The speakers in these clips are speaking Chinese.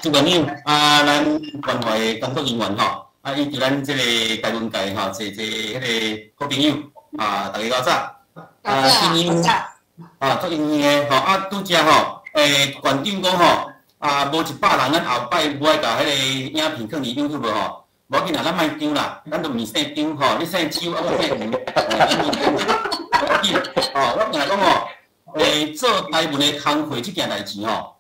朱文友咱关怀工作人员吼，以及咱这个台湾界吼，这迄个好朋友大家搞早，今年做营的吼，拄则吼，馆长讲吼，无100人，咱后摆无爱甲迄个影片放伫 YouTube 吼，无要紧啦，咱莫张啦，咱都毋是姓张吼，你姓周我姓吴，要紧我定讲吼，做台湾的工课这件代志吼。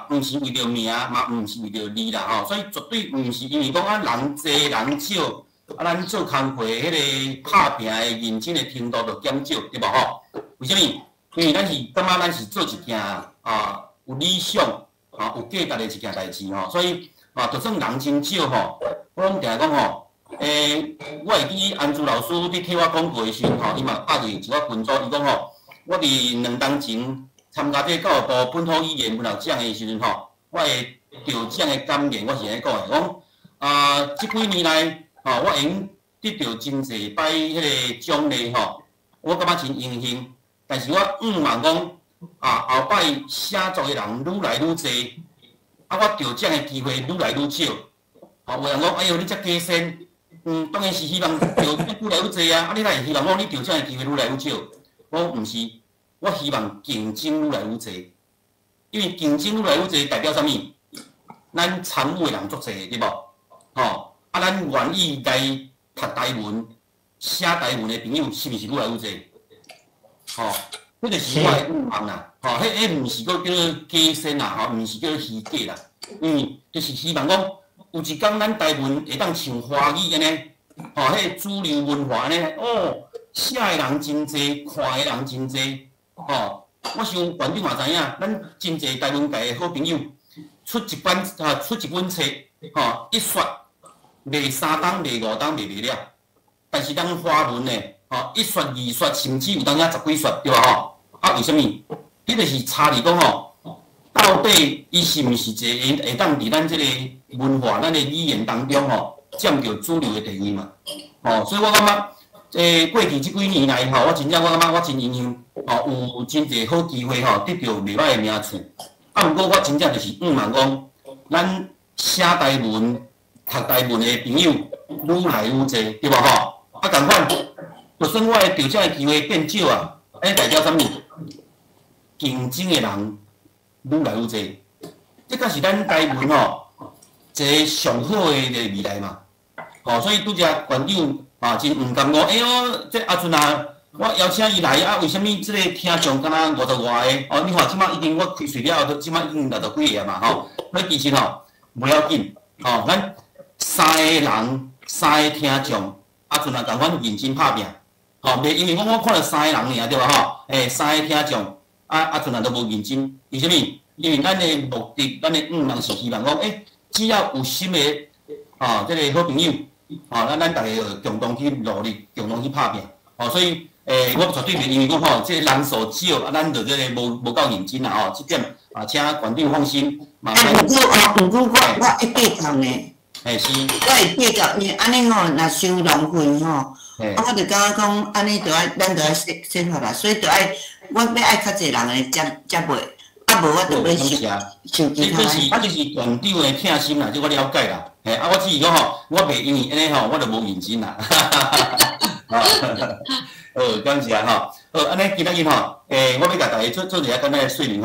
毋是为着名，嘛毋是为着利啦吼，所以绝对毋是因为讲人济人少，咱做工课迄个拍拼的认真的程度就减少，对无吼？为什么？因为咱是感觉咱是做一件有理想有价值的一件代志吼，所以就算人真少吼，我拢定讲吼，我会记安珠老师伫替我广告的时候吼，伊嘛拍入一个群组，伊讲吼，我伫2当前。参加这教育部本土语言文学奖的时阵吼，我会得奖的感言，我是安尼讲的，讲这几年来我已经得到真济摆迄个奖励吼，我感觉真荣幸。但是我望讲后摆写作的人愈来愈济，我得奖的机会愈来愈少。有人讲，哎呦，你遮加薪，当然是希望得愈来愈济啊。你哪会希望讲你得奖的机会愈来愈少？我毋是。我希望竞争愈来愈济，因为竞争愈来愈济代表啥物？咱参与的人足济，对无？咱愿意来读台文、写台文的朋友，是毋是愈来愈济？迄就是我的愿望啦。迄毋是叫加薪啦，毋是叫虚假啦，因为就是希望讲有一天咱台文会当像华语安尼，迄主流文化安尼，写的人真济，看的人真济。我想馆长嘛知影，咱真侪台湾界的好朋友出一本册，一刷卖3档、卖5档，卖袂了。但是咱华文的，一刷、2刷，甚至有当影10几刷，对吧？为什么？迄就是差伫讲到底伊是毋是一个会当伫咱即个文化、咱的语言当中占着主流的地位嘛？所以我感觉。过去这几年来我真正我感觉我真荣幸有真侪好机会得到袂歹的名次。毋过我真正就是望讲，咱写台文、读台文的朋友愈来愈济，对无共款，就算我的得奖的机会变少安尼代表啥物？竞争的人愈来愈济，这才是咱台文一个上好的未来嘛。所以拄则馆长。真毋甘讲，这阿俊我邀请伊来为什么这个听众敢若50外个？你看即摆已经我开税了，即摆已经60几个啊嘛所以其实不要紧咱3个人3个听众，阿俊共阮认真拍拼袂因为我看到3个人尔对吧3个听众阿俊都无认真，为什么？因为咱的目的，咱的愿望是希望讲，只要有心的这个好朋友。咱大家共同去努力，共同去拍拼。所以我绝对袂因为讲这人数少，咱就这个无够认真啦这点请馆长放心。毋过我会计较呢。是。我会计较，因为安尼若收农费我就感觉讲安尼咱就爱生活啦，所以就爱我要爱较济人才卖。无我就要收其他。这是馆长的疼心啦，这我了解啦。我只是讲我袂因为安尼我就无认真啦。感谢安尼今仔日我要甲大家做一下简单的说明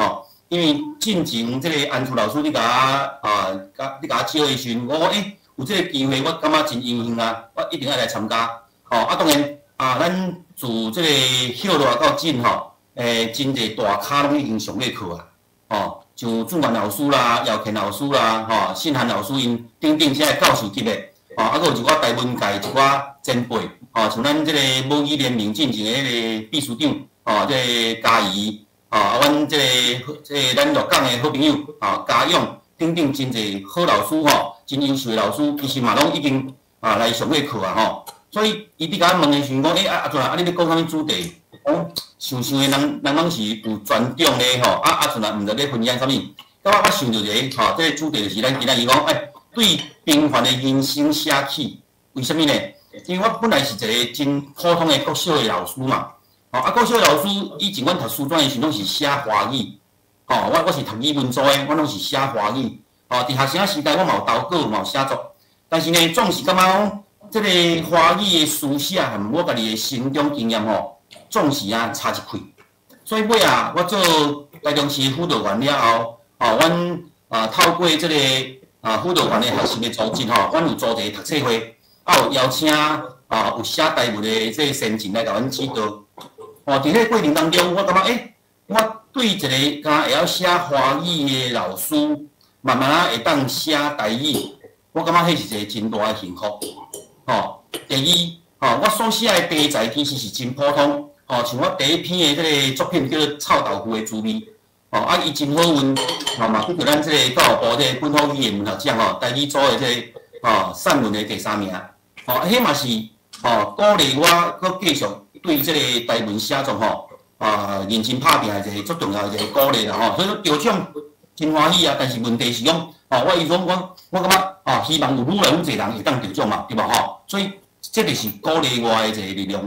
因为进前这个安楚老师你甲我招的时阵，我讲有这个机会，我感觉真荣幸啊，我一定要来参加。当然咱自这个歇落到近真侪大咖拢已经上过课啊。像朱元老师啦、姚乾老师啦、信涵老师因等等这些教授级的，还有一寡台湾界一寡前辈，像咱这个母语联盟进前的迄个秘书长，这个嘉怡，阮这个咱鹿港的好朋友，嘉勇等等真侪好老师真优秀的老师，其实嘛拢已经来上过课所以伊伫甲我问的时候讲，阿俊你要讲啥物主题？想的人拢是有专长的阿俊毋知咧分享啥物？我想到一个这个主题就是咱今仔日讲，对平凡的人生写起，为什么呢？因为我本来是一个真普通的国小的老师嘛，国小的老师以前阮读书专的时拢是写华语，我是读语文组的，我拢是写华语。伫学生时代我嘛有投稿，嘛有写作，但是呢，总是感觉讲，即个华语的书写和我家己的心中经验总是差一块。所以尾我做台中市辅导员了后，阮透过即个辅导员的学习的组织阮有组一个读册会，有邀请有写台文的即个先进来甲阮指导。伫迄个过程当中，我感觉我对一个敢会晓写华语的老师，慢慢会当写台语，我感觉迄是一个真大的幸福。第二，我所写的题材其实是真普通。像我第一篇的即个作品叫做《臭豆腐的滋味》，伊真好运，嘛去着咱即个教育部即个本土语言文学奖台语组的即个散文的第3名。迄嘛是鼓励我搁继续对即个台文写作认真拍拼的一个足重要的一个鼓励啦所以说得奖真欢喜但是问题是讲我意思讲我感觉希望有愈来愈侪人会当得奖嘛，对吧所以这个是鼓励我的一个力量。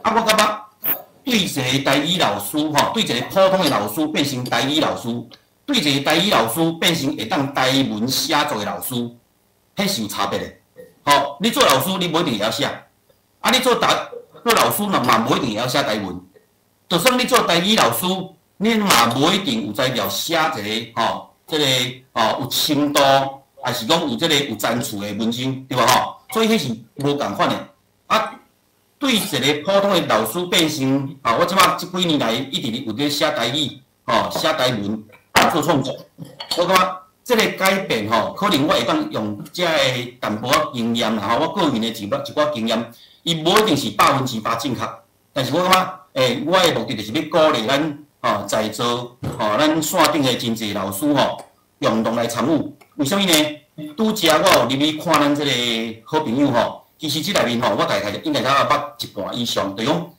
我感觉对一个台语老师对一个普通的老师变成台语老师，对一个台语老师变成会当台文写作的老师，迄是有差别的。你做老师你无一定会晓写，你做老师嘛无一定会晓写台文。就算你做台语老师，你嘛无一定有才调写一个即个有深度，还是讲有即个有层次的文章，对吧所以迄是无共款的。对一个普通的老师变成我即马即几年来一直有在写台语，写台文做创作，我感觉这个改变可能我会当用这个淡薄仔经验啦我个人的一寡经验，伊无一定是100%正确，但是我感觉我的目的就是要鼓励咱在座咱线顶的真侪老师共同来参与。为什么呢？拄则我有入去看咱这个好朋友其实这内面我大概应该才捌一半以上，就讲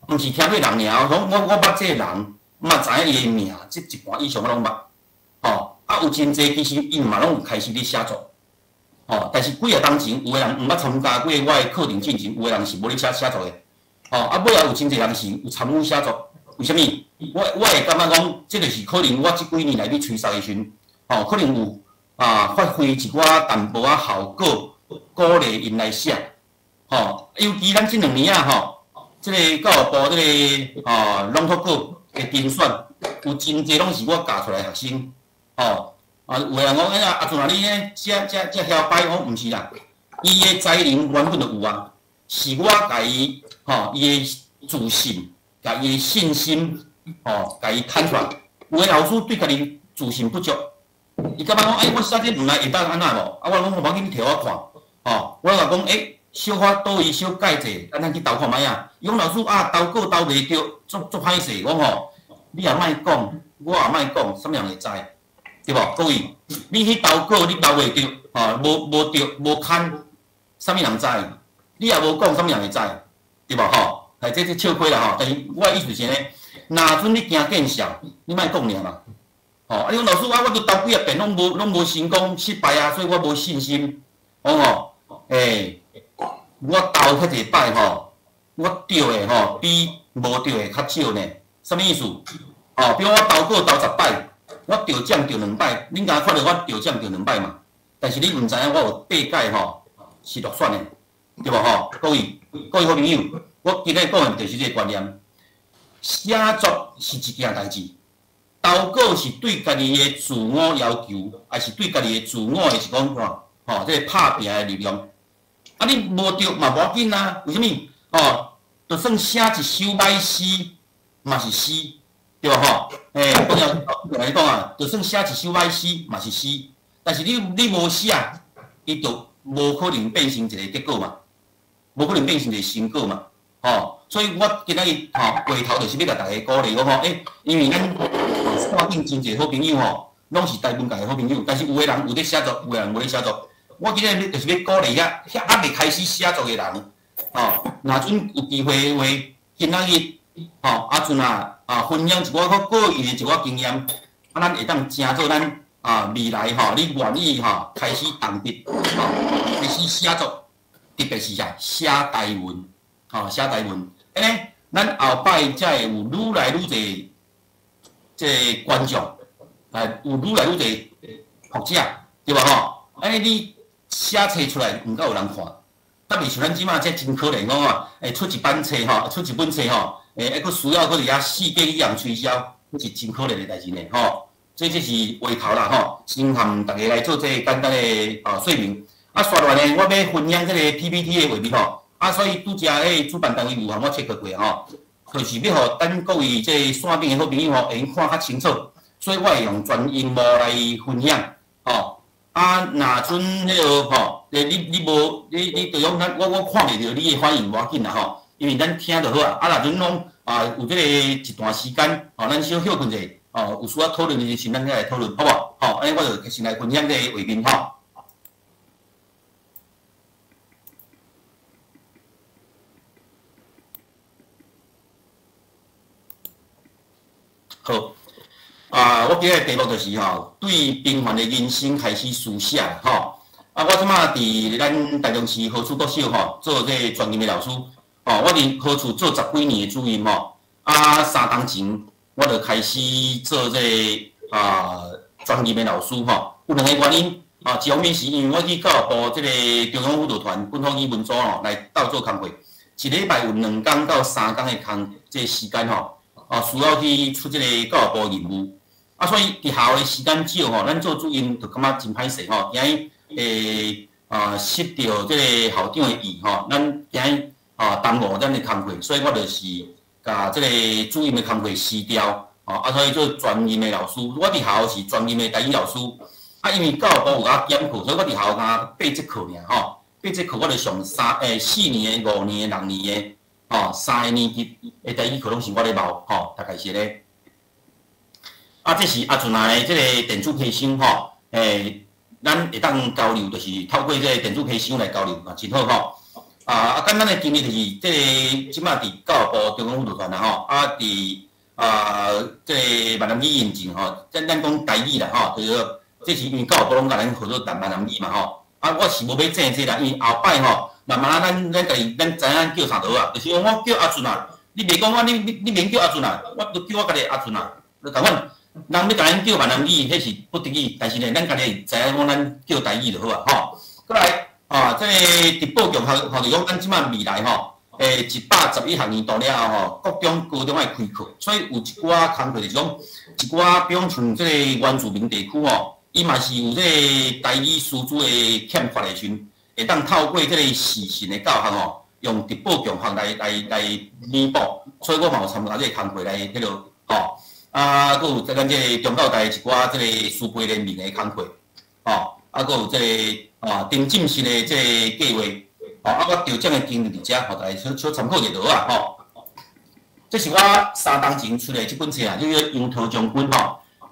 毋是听过人尔，我捌这个人，嘛知影伊的名，这一半以上我拢捌。有真侪其实伊嘛拢有开始咧写作。但是几啊当前有的人毋捌参加过我的课程进程，有的人是无咧写作的。尾仔有真侪人是有参与写作。为什么？我会感觉讲，这就是可能我即几年来咧吹哨的时阵，可能有发挥一寡淡薄仔效果。鼓励因来写，尤其咱这2年这个教育部这个朗读稿的评选，有真侪拢是我教出来的学生，有的人讲阿俊你呢，这晓摆，我毋是啦，伊的才能原本就有是我甲伊伊的自信，甲伊的信心，甲伊牵出来。有的老师对家己自信不足，伊感觉讲，我写这两来会当安那无？我讲无要紧，摕我看。我甲讲，小可倒位小改者，咱去投看卖伊讲老师投稿投袂着，足歹势。我你也莫讲，我也莫讲，啥物人会知？对无？各位，你去投稿你投袂着，无着无牵，啥物人知？你也无讲，啥物人会知？对无？这笑亏啦但是我的意思是呢，若准你惊见效，你莫讲尔嘛。你讲老师我都投几啊遍，拢无成功失败所以我无信心。我投遐济摆我对的比无对的较少呢。什么意思？比如我投稿投10摆，我得奖得2摆，恁敢看到我得奖得2摆嘛？但是你毋知影我有8届是落选的，对无各位好朋友，我今日讲的就是这个观念。写作是一件代志，投稿是对家己的自我要求，还是对家己的自我的是讲这个拍拼的力量。你无着嘛无要紧为什么？就算写一首歹诗，嘛是诗，对吧？讲来讲就算写一首歹诗，嘛是诗。但是你无写，伊就无可能变成一个结果嘛，无可能变成一个成果嘛。所以我今仔日回头就是要甲大家鼓励讲因为咱线顶真侪好朋友拢是台文界的好朋友，但是有的人有咧写作，有的人无咧写作。我今日就是要鼓励还未开始写作的人，若准有机会的话，今仔日阿俊分享一寡较个人的一寡经验，咱会当成做咱未来你愿意开始动笔，开始写作，特别是写台文，写台文，咱后摆才会有愈来愈侪即观众有愈来愈侪读者，对吧吼？安尼你写册出来，毋够有人看。特别像咱即马这真可怜讲出一版册吼，出一本册吼，还佫需要佫伫遐4个月推销，佫是真可怜的代志呢吼。所以这是话头啦吼，先含大家来做这简单的说明。刷完呢，我要分享这个 PPT 的画面吼。所以拄则主办单位有向我 check 过吼，就是要互咱各位这线顶的好朋友吼，会看较清楚。所以我会用全英文来分享吼。若阵迄个吼，你无你就讲我看袂到你的反应无要紧啦吼，因为咱听就好啊。若阵拢有这个一段时间吼，咱小休困者有需要讨论的时，咱再来讨论，好无？吼，安尼我就先来分享这个画面吼。好，我今日题目就是对平凡的人生开始书写吼。我即马伫咱台中市河厝国小做这个专业的老师我伫河厝做10几年的主任3年前我就开始做这个专业的老师有两个原因一方面是因为我去教育部这个中央辅导团本土语文组来斗做工课，一礼拜有2天到3天的这个时间需要去出这个教育部任务所以伫校的时间少咱做主任就感觉真歹势惊伊失掉这个校长的意咱惊伊耽误咱的工课，所以我就是甲这个主任的工课辞掉所以做专任的老师。我伫校是专任的台语老师因为教育部有甲减课，所以我伫校甲8节课尔8节课我就上4年的、5年的、6年的3个年级的台语课拢是我咧教大概是咧。这是阿俊的这个电子批箱咱会当交流，就是透过这个电子批箱来交流真好简单的经历就是这个即马伫教育部中央辅导团伫这个闽南语认证咱讲台语啦就是这是因为教育部拢甲咱合作谈闽南语嘛我是无要正这啦，因为后摆慢慢咱知影叫啥倒就是我叫阿俊你袂讲你免叫阿俊我就叫我家己阿俊就共阮。人要甲咱叫闽南语，迄是不得已，但是呢，咱家己知影讲咱叫台语就好过来这个直播强就讲咱即摆未来111学年度了各中高中爱开课，所以有一寡工课就是讲一寡，比如像这个原住民地区伊嘛是有这个台语师资的欠缺的时阵，会当透过这个视讯的教学用直播强项来弥补，所以我嘛有参加这个工课来迄落佫有咱这个中教大一寡这个师培联名的工课佫有这个定进式的这个计划我调整的经历伫遮大家小参考一下这是我3年前出的这本册叫做《杨桃将军》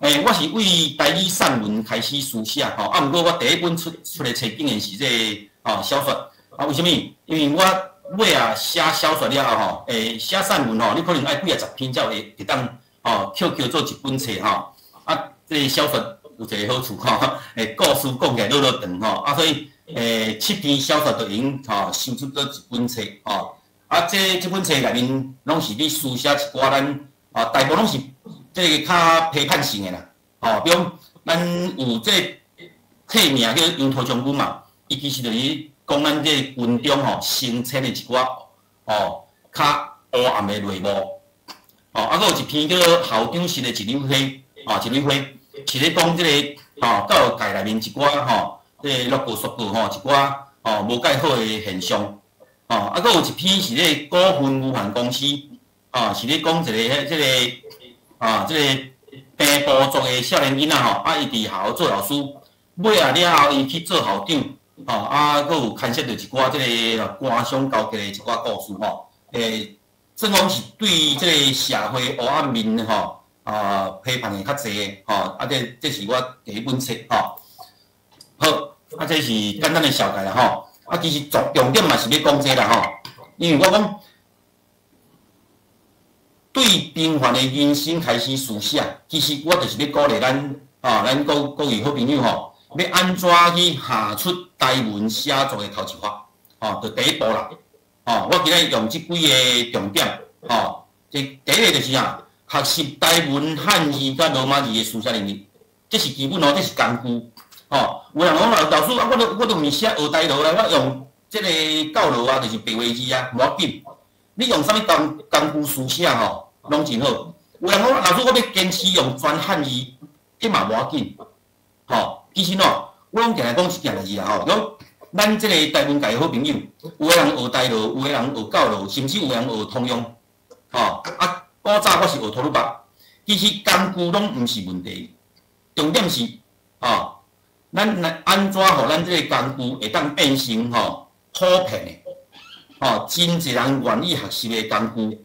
我是为台语散文开始书写毋过我第一本出的册竟然是这个小说为什么？因为我尾写小说了后写散文你可能爱几10篇才会当QQ 做一本册这个小说有一个好处故事讲起来老长所以7篇小说就已经收出到一本册这本册内面拢是你书写一寡咱大部分拢是这个较批判性的啦比如咱有这个册名叫《杨桃将军》嘛，伊其实就是讲咱这个军中生产的一寡较黑暗的内幕佫有一篇叫校长室的一缕花一缕花是咧讲这个教育界内面一寡这个录过一寡无介好的现象佫有一篇是咧股份有限公司是咧讲一个这个平埔族的少年囡仔伊伫校做老师，尾了后伊去做校长佫有牵涉到一寡这个官商勾结的一寡故事正讲是对这个社会黑暗面批判的较济这是我第一本册好这是简单的小概啦其实重点嘛是要讲这啦因为我讲对平凡的人生开始书写，其实我就是要鼓励咱各位好朋友要安怎去下出台文写作的头一法就第一步啦我今日用这几个重点第一个就是学习台文、汉字甲罗马字的书写能力，这是基本哦，这是工具。哦，有人讲老师啊，我都毋是写学台罗啦，我用即个教罗啊，就是白话字啊，无要紧。你用啥物工具书写吼，拢真好。有人讲老师，我要坚持用全汉字，这嘛无要紧。吼，其实哦，我拢定来讲一件代志啊吼，讲咱即个台文界好朋友，有个人学台罗，有个人学教罗，甚至有个人学通用。吼啊，古早我是学土鲁巴，其实工具拢毋是问题，重点是吼。咱安怎互咱即个工具会当变成普遍的，真侪人愿意学习的工具，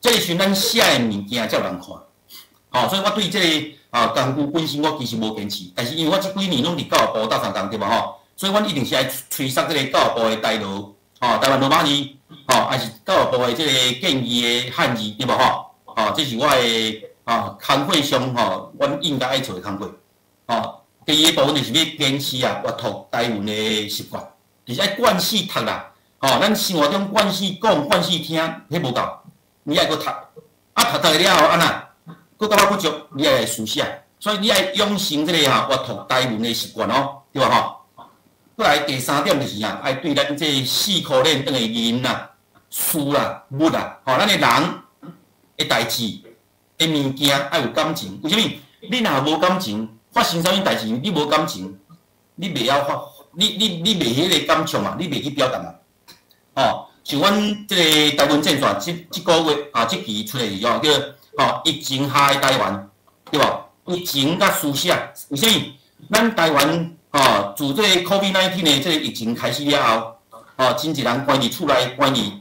这是咱写的物件才有人看，所以我对即个工具本身我其实无坚持，但是因为我即几年拢伫教育部斗相共对吧所以阮一定是爱催促即个教育部的台罗，台湾罗马字，还是教育部的即个建议的汉字对吧这是我的工作上阮应该爱做的工作，第二部分就是要坚持阅读台文的习惯，就是爱惯死读啦。咱生活中惯死讲、惯死听，迄无够，你爱搁读，读了后安那，搁感觉不足，你爱来书写，所以你爱养成这个阅读台文的习惯哦，对吧过来第三点就是爱对咱这4块链等的人啦、事啦、物啦，咱的人、的代志、的物件爱有感情。为什么？你若无感情？发生啥物代志，你无感情，你袂晓发，你袂迄个感触嘛，你袂去表达嘛。像阮即个台文战线，即个月即期出来叫疫情下的台湾，对吧？疫情甲书写，为什么？咱台湾自即个 COVID-19 的即个疫情开始了后，真侪人关伫厝内关伫即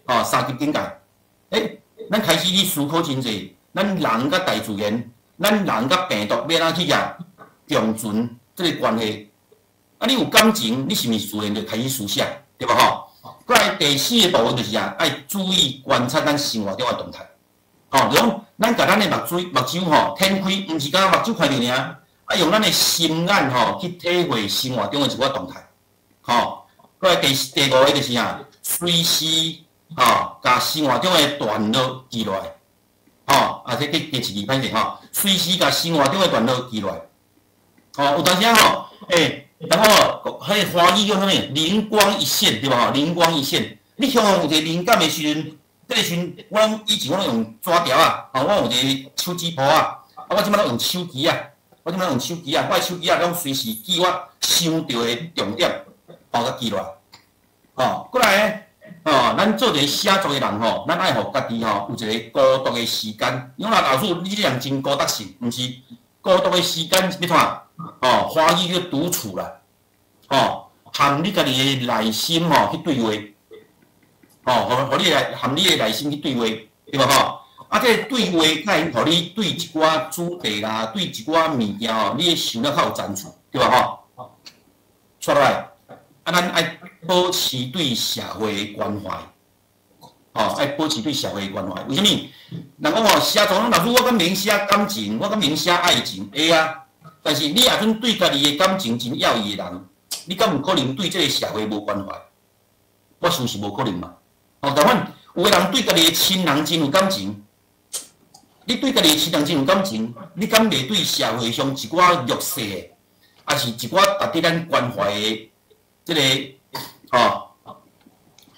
个3级警戒，咱开始去思考真侪，咱人甲大自然。咱人甲病毒要安怎去共存这个关系？你有感情，你是毋是自然就开始书写，对吧？过来第4个部分就是爱注意观察咱生活中的动态。就讲咱甲咱的目睭天开，毋是甲目睭看着尔，用咱的心眼去体会生活中的一寡动态。过来第5个就是随时甲生活中的段落记落来。这第一字歹势随时甲生活中的段落记落来。有当时然后迄个华语叫啥物？灵光一现，对吧？灵光一现，你向有一个灵感的时阵，这个时阵，我以前我用纸条我有一个手指簿我即摆拢用手机我的手机拢随时记我想到的重点，甲记落来。过来。咱做一个写作的人咱爱互家己有一个孤独的时间。因为老师，你这样真孤独性，毋是孤独的时间，要怎欢喜去独处啦，含你家己的内心去对话，互你含你的内心去对话，对吧这个对话，才会互你对一寡主题啦，对一寡物件你想了较有赞助，对吧出来。咱爱保持对社会的关怀，爱保持对社会的关怀。为什么？人讲写作，老师我敢明写感情，我敢明写爱情，会但是你若准对家己的感情真要义的人，你敢有可能对这个社会无关怀？我想是无可能嘛。相反，有个人对家己的亲人真有感情，你对家己的亲人真有感情，你敢袂对社会上一寡弱势的，还是一寡值得咱关怀的？这个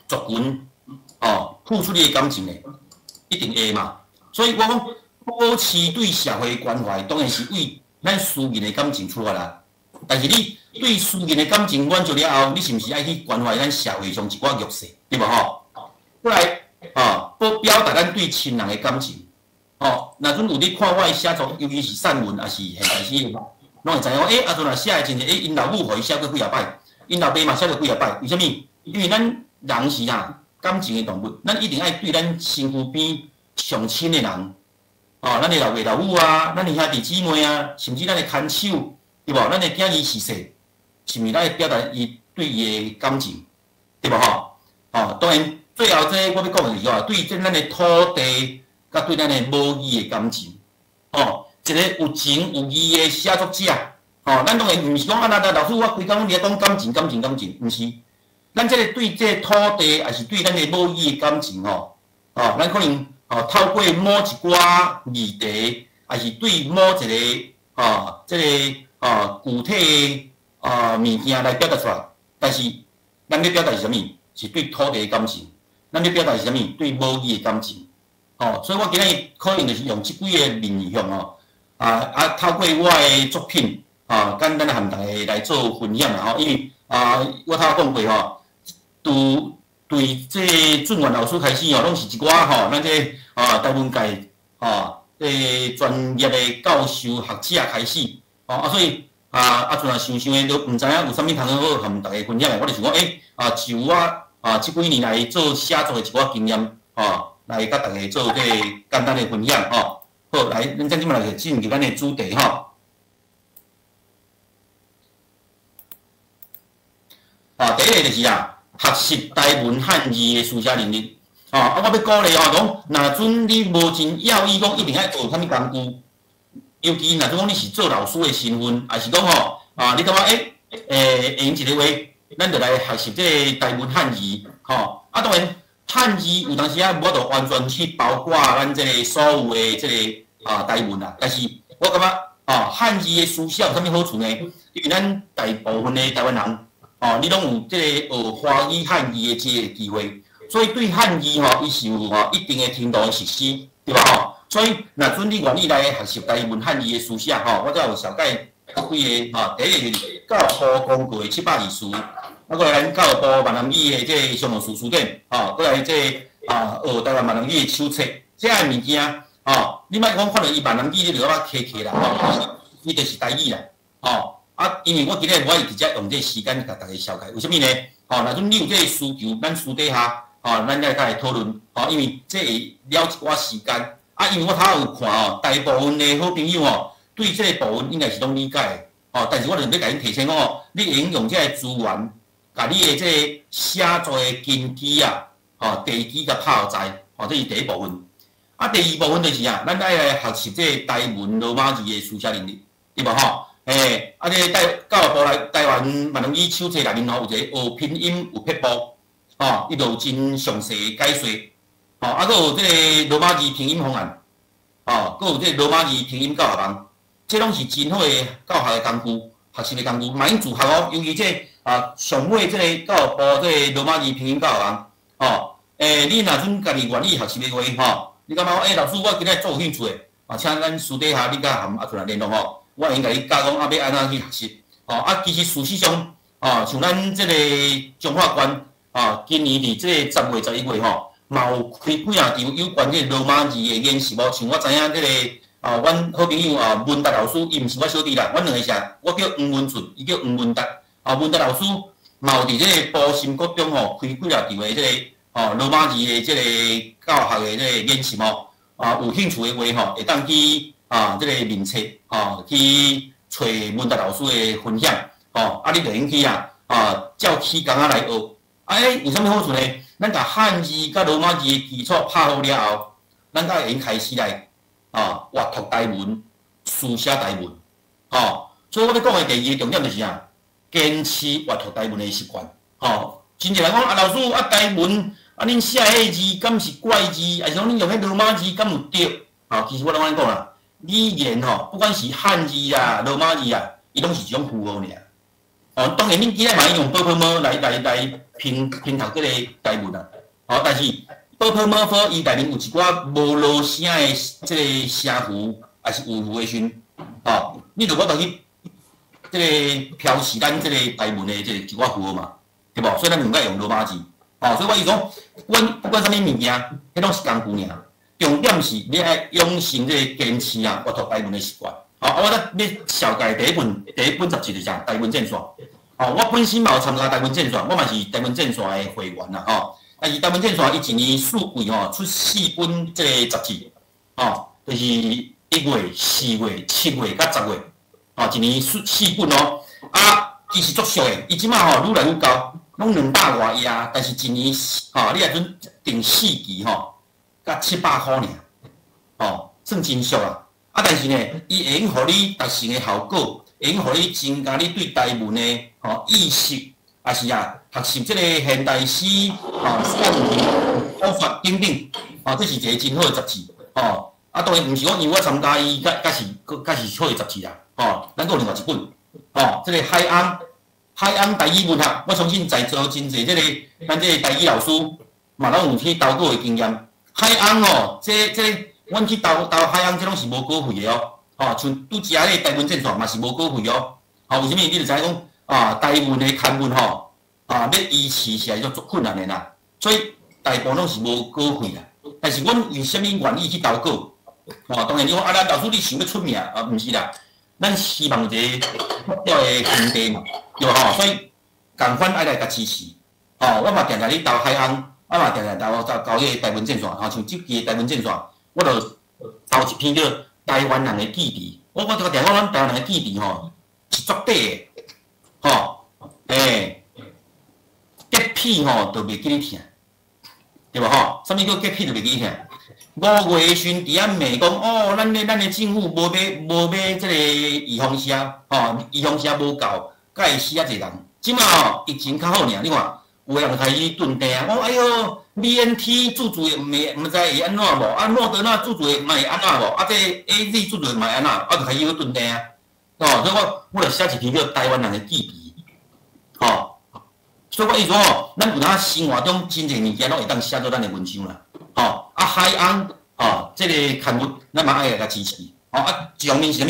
族群付出你的感情的，一定会嘛。所以我讲保持对社会关怀，当然是为咱私人的感情出发啦。但是你对私人的感情满足了后，你是毋是爱去关怀咱社会上一寡弱势，对吧过来表达咱对亲人的感情。若阵有你看我的写作，尤其是散文，还是现代诗，拢会知影阿阵若写的真侪，因老母互伊写过几啊摆。因老爸嘛写过几啊摆，为什么？因为咱人是感情的动物，咱一定爱对咱身躯边上亲的人，咱的老爸老母咱的兄弟姊妹甚至咱的牵手，对无？咱的囝儿逝世，是毋是咱会表达伊对伊的感情，对无当然，最后这我要讲的是对咱的土地，甲对咱的母语的感情，一个有情有义的写作者。咱当然毋是讲老师我规工伫讲感情，毋是。咱这个对这个土地，还是对咱的母语的感情咱可能透过某一寡议题，还是对某一个即个具体物件来表达出来。但是咱要表达是啥物？是对土地的感情。咱要表达是啥物？对母语的感情。所以我今日可能就是用即几个面向透过我的作品简单的和大家来做分享啦因为我头讲过对这俊元老师开始拢是一寡咱这台湾界专业的教授学者开始所以阵想想的都毋知影有啥物通好和大家分享的，我就想讲就我即几年来做写作的一寡经验来甲大家做这简单的分享好，来，咱即摆来进入咱的主题第一个就是学习台文汉字的书写能力我要鼓励讲，若准你无真要义讲一定爱学啥物工具，尤其若讲你是做老师的身份，还是讲你感觉会用一个话，咱就来学习这个台文汉字当然。汉字有当时无法度完全去包括咱这个所有的这个台文啦，但是我感觉汉字的书写有啥物好处呢？因为咱大部分的台湾人你拢有这个学华语汉字的这个机会，所以对汉字伊是有一定的程度的熟悉，对吧所以若准你愿意来学习台文汉字的书写我才有小概几个第一个就是教科公告的720字。过来咱教育部闽南语的这常用词词典过来这学台湾闽南语的手册，这样物件你莫讲看到伊闽南语，你就要客啦伊就是台语啦因为我今日我会直接用这个时间甲大家消解，为什么呢？若准你有这个需求，咱私底下咱再来讨论因为这会了一寡时间因为我头有看大部分的好朋友对这个部分应该是拢理解但是我就要甲恁提醒讲你会用这个资源。甲你的这个写作的根基地基甲拍在这是第一部分。第二部分就是咱爱来学习这个台文罗马字的书写能力，对无这教育部来台湾闽南语手册内面有一个学拼音有撇步伊就有真详细解说佫有这个罗马字拼音方案佫有这个罗马字拼音教学网，这拢是真好的教学的工具、学习的工具，蛮用自学尤其这上尾这个教育部这个罗马字拼音教学网你若准家己愿意学习的话你感觉老师我今日做有兴趣的请咱私底下你甲含出来联络我会用甲你教讲要安怎去学习其实事实上像咱这个中华关今年伫这个10月11月嘛有开几场有关这个罗马字的演习像我知影这个阮好朋友文达老师伊毋是我小弟啦，阮两个是我叫黄文顺，伊叫黄文达文达老师嘛有伫这个埔心国中开几啊场的这个罗马字的这个教学的这个演习有兴趣的话会当去这个面册去找文达老师的分享你就用去照起工来学有啥物好处呢？咱甲汉字甲罗马字的基础拍好了后，咱才会用开始来阅读台文、书写台文所以我要讲的第二个重点就是坚持阅读台文的习惯真正来讲老师台文恁写迄字敢是怪字，还是讲恁用迄罗马字敢有对其实我拢安尼讲啦，语言不管是汉字罗马字伊拢是一种符号尔当然恁今仔嘛用波波猫来拼读这个台文但是波波猫科伊内面有一寡无落声的这个声符还是有符的时你就无法去这个标示咱这个台文的这个一寡符号嘛，对无？所以咱应该用罗马字所以我意思讲，不管啥物物件，迄拢是工具尔。重点是你爱养成这个坚持阅读台文的习惯我要小解第一本杂志就是台文正线我本身嘛有参加台文正线，我嘛是台文正线的会员啦但是台文正线伊一年四季出4本这个杂志就是1月、4月、7月甲10月一年4本伊是足俗的，伊即马愈来愈高，拢200外页，但是一年你若准订4期甲700块尔算真俗但是呢，伊会用互你达成的效果，会用互你增加你对台文的意识也是学习即个现代史、科学等等，这是一个真好的杂志，当然毋是讲因为我参加伊，甲是好的杂志啦，咱有另外一本，即个海洋台语文学，我相信在座真侪即个咱即个台语老师嘛，拢有去投稿的经验。海洋阮去投海洋，这拢是无稿费的像拄只个台文证书嘛是无稿费为什么？你就知讲台文的刊文要依持是足困难的啦，所以大部分拢是无稿费啦。但是阮为虾米愿意去投稿？当然你讲咱老师你想要出名毋是啦，咱希望一个要的兄弟嘛，对所以共款爱来甲支持。我嘛定定咧投海洋，我嘛定定投迄个台文证书，像即期台文证书，我就投一篇叫《台湾人的记忆》。我定讲咱台湾人的记忆是足底的，洁癖就袂记你疼，对无啥物叫洁癖就袂记你疼？5月时伫遐骂讲咱的政府无买即个预防车，预防车无够，才会死遮济人。即马疫情较好尔，你看有人开始蹲定哎哟 ，BNT 注注的毋知会安怎无？莫德纳注注的嘛会安怎无？这 AZ 注注的嘛会安怎？就开始去蹲定所以我就写一篇叫《台湾人的记忆》，所以我意思咱有当生活中真侪物件拢会当写做咱的文章啦，海洋这个刊物咱嘛爱来甲支持，一方面是啥物？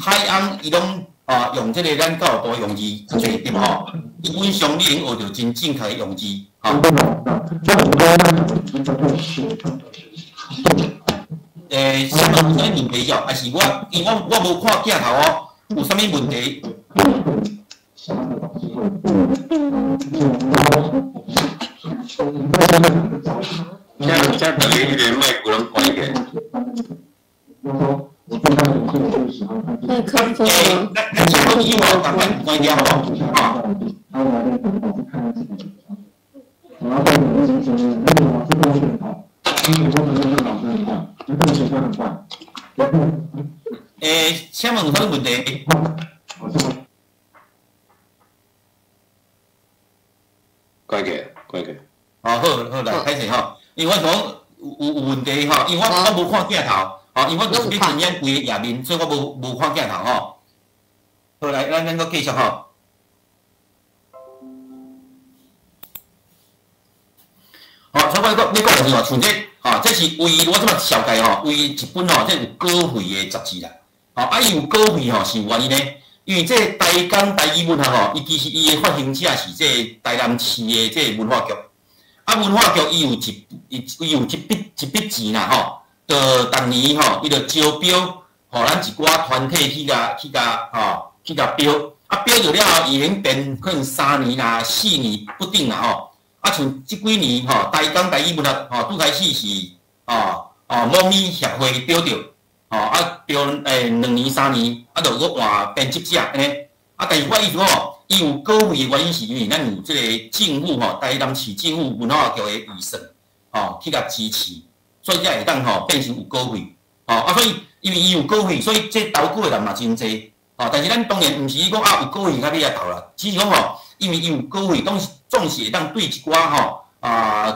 海洋伊拢用这个咱教育部的用字做对无？基本上你能学到真正确的用字，什么问题还是因为我无看镜头有啥物问题？这大家迄个麦克风关起来。麦克风。咱前头以后赶快关掉请问有啥问题？关起。好，来开始因为我讲有问题因为我无看镜头，因为我就是要整演规个页面，所以我无看镜头好，来，咱搁继续所以我讲的是像这是为我即摆小概为一本这有稿费的杂志啦，伊有稿费是有原因的。因为这台港台语文学伊其实伊的发行者是这台南市的这文化局，文化局伊有一笔钱啦就逐年伊就招标，咱一寡团体去甲标，标就了后，伊能变可能3年啦、4年不定啦像即几年台港台语文学拄开始是猫咪协会标着。标2年3年，就搁换编辑者安尼。但是我意思伊有稿费的原因是因为咱有即个政府台南市政府文化局的预算去甲支持，所以才会当变成有稿费所以因为伊有稿费，所以这投稿的人嘛真侪但是咱当然毋是讲有稿费甲你来投啦，只是讲因为伊有稿费，总是会当对一寡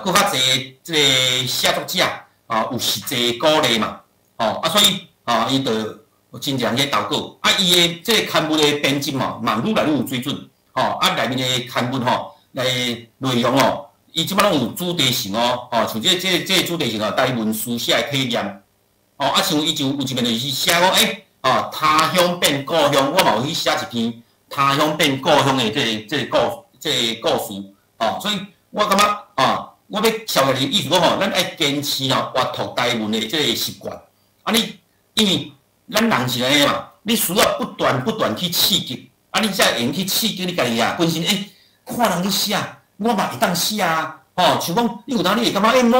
搁较侪即个写作者有实际鼓励嘛。所以伊就真正去投稿，伊的这个刊物的编辑嘛愈来愈有水准，内面的刊物内容伊即摆拢有主题性像这个主题性台文书写的体验，像伊就有一面就是写讲他乡变故乡，我嘛有去写一篇他乡变故乡的这个故事，所以我感觉我要超越的意思讲咱爱坚持活读台文的这个习惯。因为咱人是安尼嘛，你需要不断去刺激，你才会用去刺激你家己本身看人去写，我嘛会当写像讲你有当你会感觉某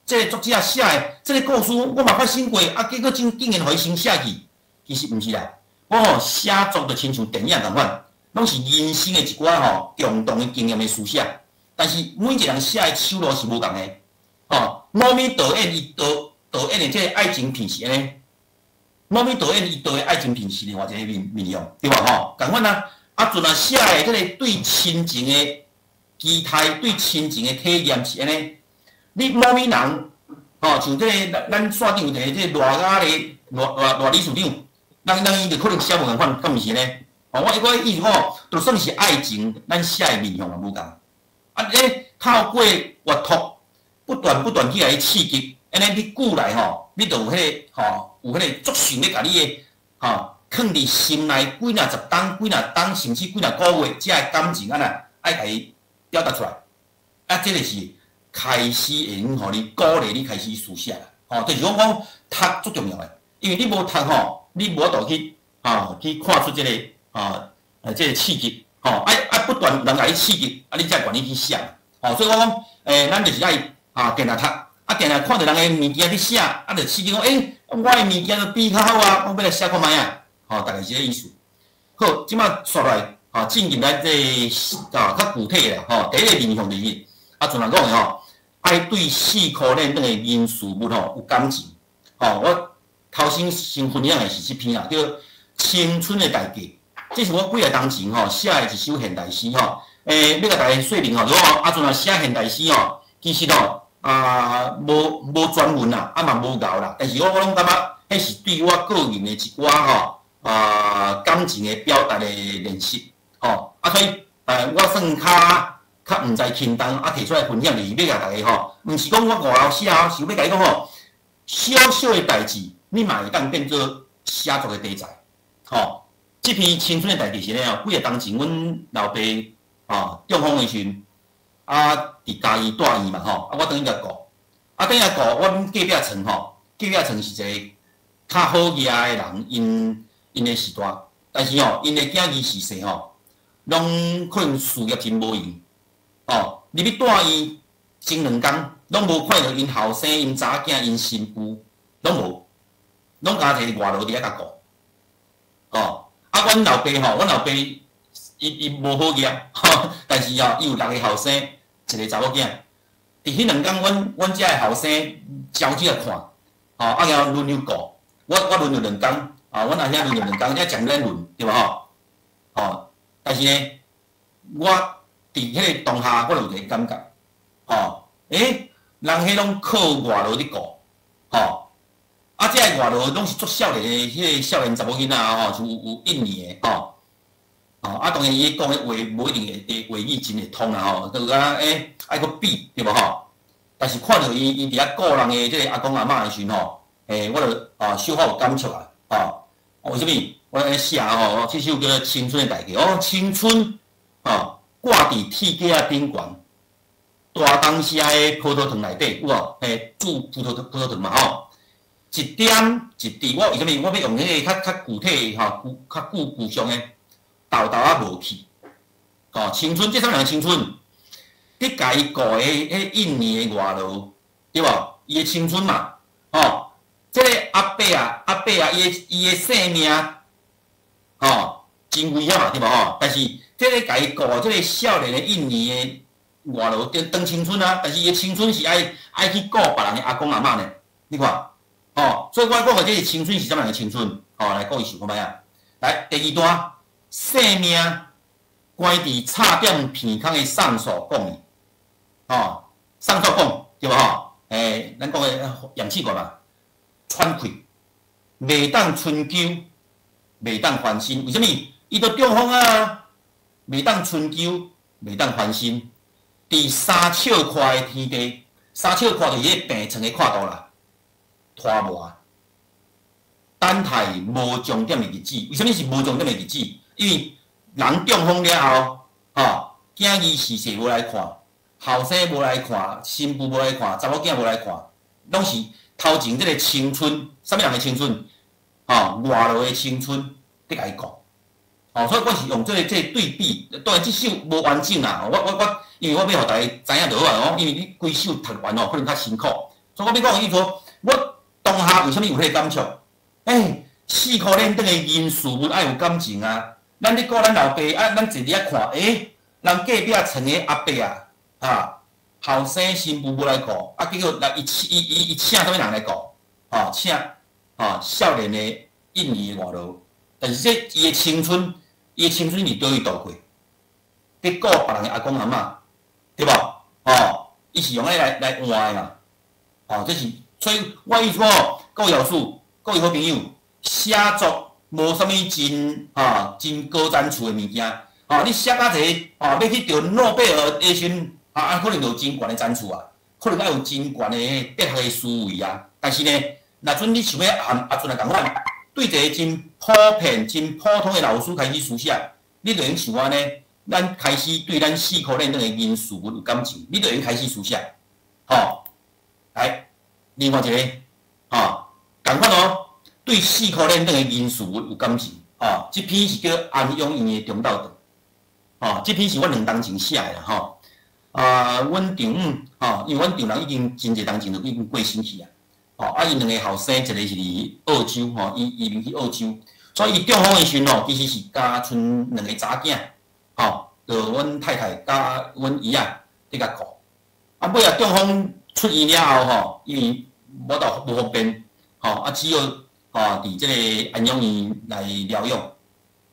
这个作者写的这个故事，我嘛发生过，结果竟然互伊先写去，其实毋是啦，我写作就亲像电影共款，拢是人生的一寡共同的经验的书写，但是每一个人写的手路是无共的，某咪导演伊导演的这个爱情片是安尼，某咪导演伊导的爱情片是另外一个面容，对吧共款阵啊写的这个对亲情的期待、对亲情的体验是安尼。你某物人，像这个咱线顶有一个这个赖家的赖理事长，咱伊就可能写无共款，敢毋是呢？我意思讲，就算是爱情，咱写的面向嘛无共。透过活托，不断去来刺激，安尼你久来你就有迄个足想要甲你的藏伫心内几若十冬、几若冬，甚至几若个月，遮个感情爱甲伊表达出来。这个是开始会用互你鼓励你开始书写啦。就是讲读足重要的，因为你无读你无法度去看出这个这个刺激。不断人甲你刺激，你才愿意去写。所以我讲，咱就是爱定定读，定定看到人个物件去写，就刺激讲，我的物件都比较好啊，我要来写看卖啊。大概是这个意思。好，即摆刷来进入咱这较具体的第一个面向就是，像人讲的爱对4颗链等的人事物有感情。我头先分享的是这篇叫《青春的代价》。这是我几个当前写的一首现代诗要甲大家说明如果阵写现代诗其实无专门啦，嘛无够啦。但是我拢感觉，迄是对我个人的一寡感情的表达的练习所以我算较毋知轻重提出来分享，就是要甲大家毋是讲我外头写是要甲你讲小小的代志，你嘛会当变做写作的题材这篇青春的代志是呢几个当前，阮老爸中风的时阵，伫嘉义住院嘛我等伊来顾，等伊来顾，阮隔壁厝隔壁厝是一个较好业的人，因的时代，但是因的囝儿逝世拢可能事业真无用入去住院前2工，拢无看到因后生、因查囝、因媳妇，拢无，拢家摕外劳伫遐甲顾阮老爸伊无好业但是伊有6个后生，1个查某囝。伫迄2工，阮遮个后生招起来看，然后轮流顾。我轮流2工，阮阿兄轮流2工，遮讲咱轮，对吧但是呢，我伫迄个当下，我有一个感觉，人迄拢靠外劳伫顾，遮个外劳拢是足少年的，迄个少年查某囡仔就有1年的当然伊讲的话无一定会话语真会通啦就爱搁比对无但是看到伊伫遐顾人的即个阿公阿嬷的时阵我就小可有感触啊为什么？我安尼写这首叫做《青春的代价》青春挂伫铁架顶悬，大当时的葡萄藤内底有煮葡萄藤嘛一点一滴，我为什么我要用迄个较具体较具象的豆无去青春这3人青春，你家己顾的迄1年的外劳，对无？伊的青春嘛这个阿伯伊的性命真危险嘛，对无但是这个家己顾这个少年的1年的外劳，当青春啊，但是伊的青春是爱去顾别人的阿公阿嬷呢，你看。所以我讲的这个青春是怎样的青春？来讲一首看卖啊！来，第2段，性命关伫差点鼻孔的上手讲的，上手讲对无咱讲的氧气管嘛，喘气，袂当春秋，袂当翻身。为什么？伊都中风啊，袂当春秋，袂当翻身。伫3尺宽的天地，3尺宽就是迄病床的宽度啦。拖磨，等待无重点的日子。为什么是无重点的日子？因为人中风了后，囝儿逝世无来看，后生无来看，新妇无来看，查某囝无来看，拢是头前这个青春，啥物人的青春？外劳的青春，得甲伊讲。所以我是用这个对比。当然，这首无完整啦。因为我要互大家知影就好啊。因为你规首读完可能较辛苦，所以我要讲伊说，我。当下为什么有迄个感触？4颗链等的人事物爱有感情啊！咱咧顾咱老爸咱坐伫遐看，人隔壁厝的阿伯后生新妇无来顾，结果伊请啥物人来顾？请少年的1年的外劳，但是这伊的青春伊青春是对伊度过，伫顾别人的阿公阿嬷，对无？哦，伊是用来换的嘛。哦，这是所以我意思哦，各位老师、各位好朋友，写作无啥物真高赞处的物件。哦，你写甲一个要去着诺贝尔的时阵，可能就真悬的赞处啊，可能要有真悬的哲学的思维啊。但是呢，若阵你想要阿阵来共款，对一个真普遍、真普通的老师开始书写，你就用像我呢，咱开始对咱4科链等的人事物有感情，你就用开始书写。吼，来，另外一个，共款哦，对4科链等的人事物有感情。这篇是叫安永院的中道堂。这篇是我2年前写的啦。阮丈母，因为阮丈人已经真侪年前就已经过身去啊。因2个后生，一个是伫澳洲，伊移民去澳洲，所以伊中风的时阵其实是家剩2个查囝，就阮太太甲阮姨仔伫甲顾。尾仔中风出院了后，因为无方便，只有伫即个安养院来疗养。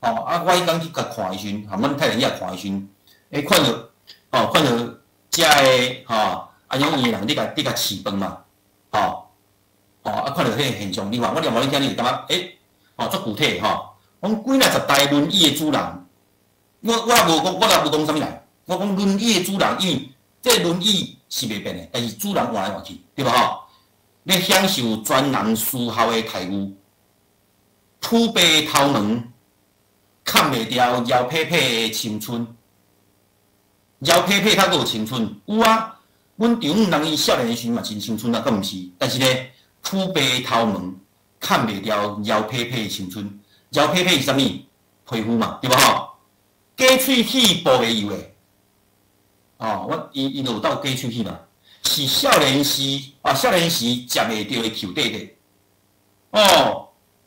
我迄工去甲看医生，阮太太去甲看医生，看到遮个安养院的人伫甲饲饭嘛，看到迄个现象，你看我念无你听，你就感觉足具体讲几若10台轮椅的主人，我也无讲啥物来，我讲轮椅的主人，因为这轮椅是袂变的，但是主人换来换去，对吧？咧享受全人思考的待遇，土白头毛。看袂掉摇撇撇的青春，摇撇撇较有青春，有啊。阮丈母人伊少年的时阵嘛真青春啊，佫毋是。但是呢，土白头毛看袂掉摇撇撇的青春，摇撇撇是啥物？皮肤嘛，对无假喙齿保袂油的。伊就有斗假喙齿嘛，是少年时少年时食袂着的球弟弟。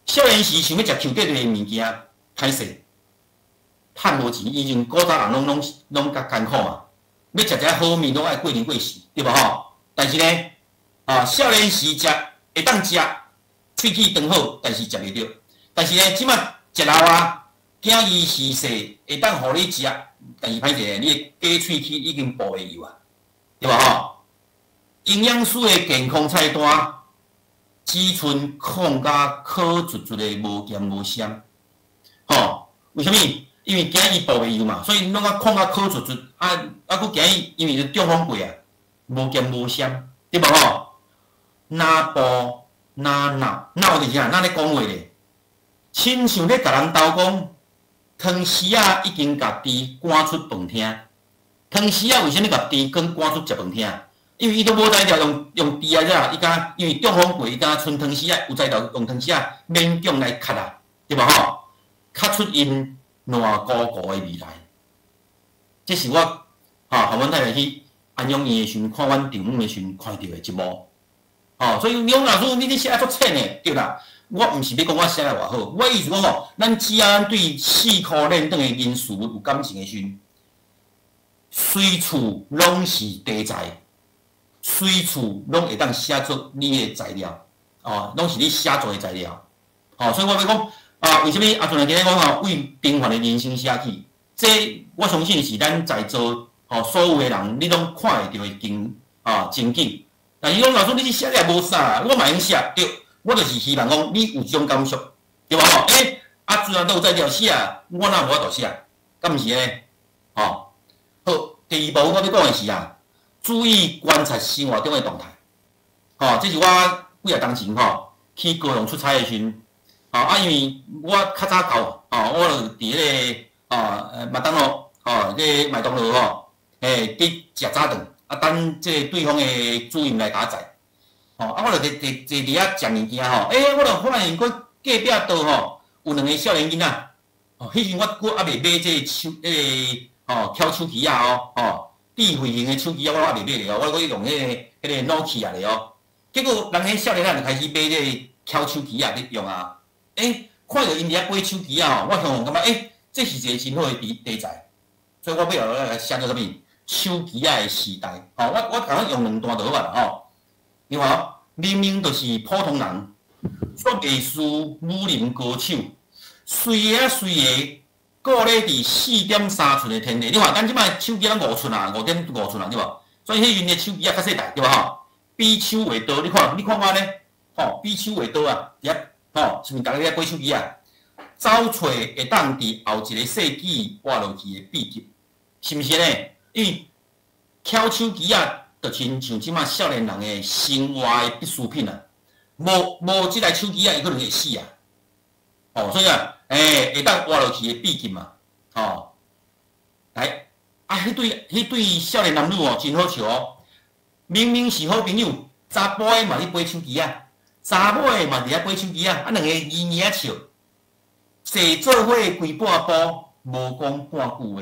少年时想要食球弟弟的物件，歹势。趁无钱，以前古早人拢较艰苦嘛，要食好面拢爱过年过时，对无但是呢，少年时会当食，喙齿长好，但是食袂着。但是呢，即摆食老啊，囝儿时势会当互你食，但是歹势，你的假喙齿已经保袂油啊，对无营养师的健康菜单，只剩控甲可绝绝的无咸无香，为虾米？因为今伊保袂油嘛，所以拢控甲可绝绝，佫今因为是中风过啊，无咸无香，对无哪步哪闹是啥？哪咧讲话咧？亲像咧甲人斗讲，汤匙仔已经甲猪赶出饭厅。汤匙仔为虾米甲猪赶出食饭厅？因为伊都无才调用猪啊遮，伊敢因为中风过，伊敢剩汤匙仔有才调用汤匙仔勉强来咳啊，对无咳出因。烂糊糊的未来，这是我和阮太太去安养院的时阵，看阮丈母的时阵看到的一幕。所以杨老师，你写得足浅的，对啦。我毋是要讲我写得偌好，我意思讲咱只要对4科链等的人事物有感情的时阵，随处拢是题材，随处拢会当写出你的材料，拢是你写作的材料。所以我要讲。为什么阵来今日讲为平凡的人生写起？这我相信是咱在座所有的人，你拢看会到的情景。但是讲老师，你写了无啥，我嘛用写，对，我就是希望讲你有这种感触，对吧？阵啊都有在条写，我哪无法度写，敢毋是呢？好，第2步我要讲的是注意观察生活中的动态。这是我几年前去高雄出差的时阵。因为我较早到，我就伫迄个麦当劳，迄个麦当劳去食早顿，等即对方的主任来打载。我就坐伫遐食物件我就发现隔壁桌有2个少年囡仔。迄时我还袂买即个敲手机智慧型的手机我还袂买咧我用迄个 Nokia 咧结果人迄少年仔就开始买即个敲手机咧用啊。看到因伫遐买手机我向感觉这是一个真好的题材，所以我尾后来写做啥物？手机的时代。我甲用2段就好啦你看明明就是普通人，却艺术武林高手，随个固咧伫4.3寸的天地。你看，咱即摆手机咱5寸啊，5.5寸啊，对无？所以迄阵的手机啊较细台，对无吼？比手画刀，你看我咧，吼，比手画刀啊，吼，是毋是逐个咧买手机啊？找找会当伫后一个世纪活落去的秘籍，是毋是呢？因为捡手机啊，就亲像即摆少年人的生活的必需品啊。无即台手机啊，伊可能会死啊。哦，所以啊，会当活落去的秘籍嘛，哦，来，啊，迄对少年男女哦，真好笑哦。明明是好朋友，查甫的嘛咧买手机啊，查某的嘛伫遐买手机啊，啊两个依依啊笑。坐做伙规半步，无讲半句话，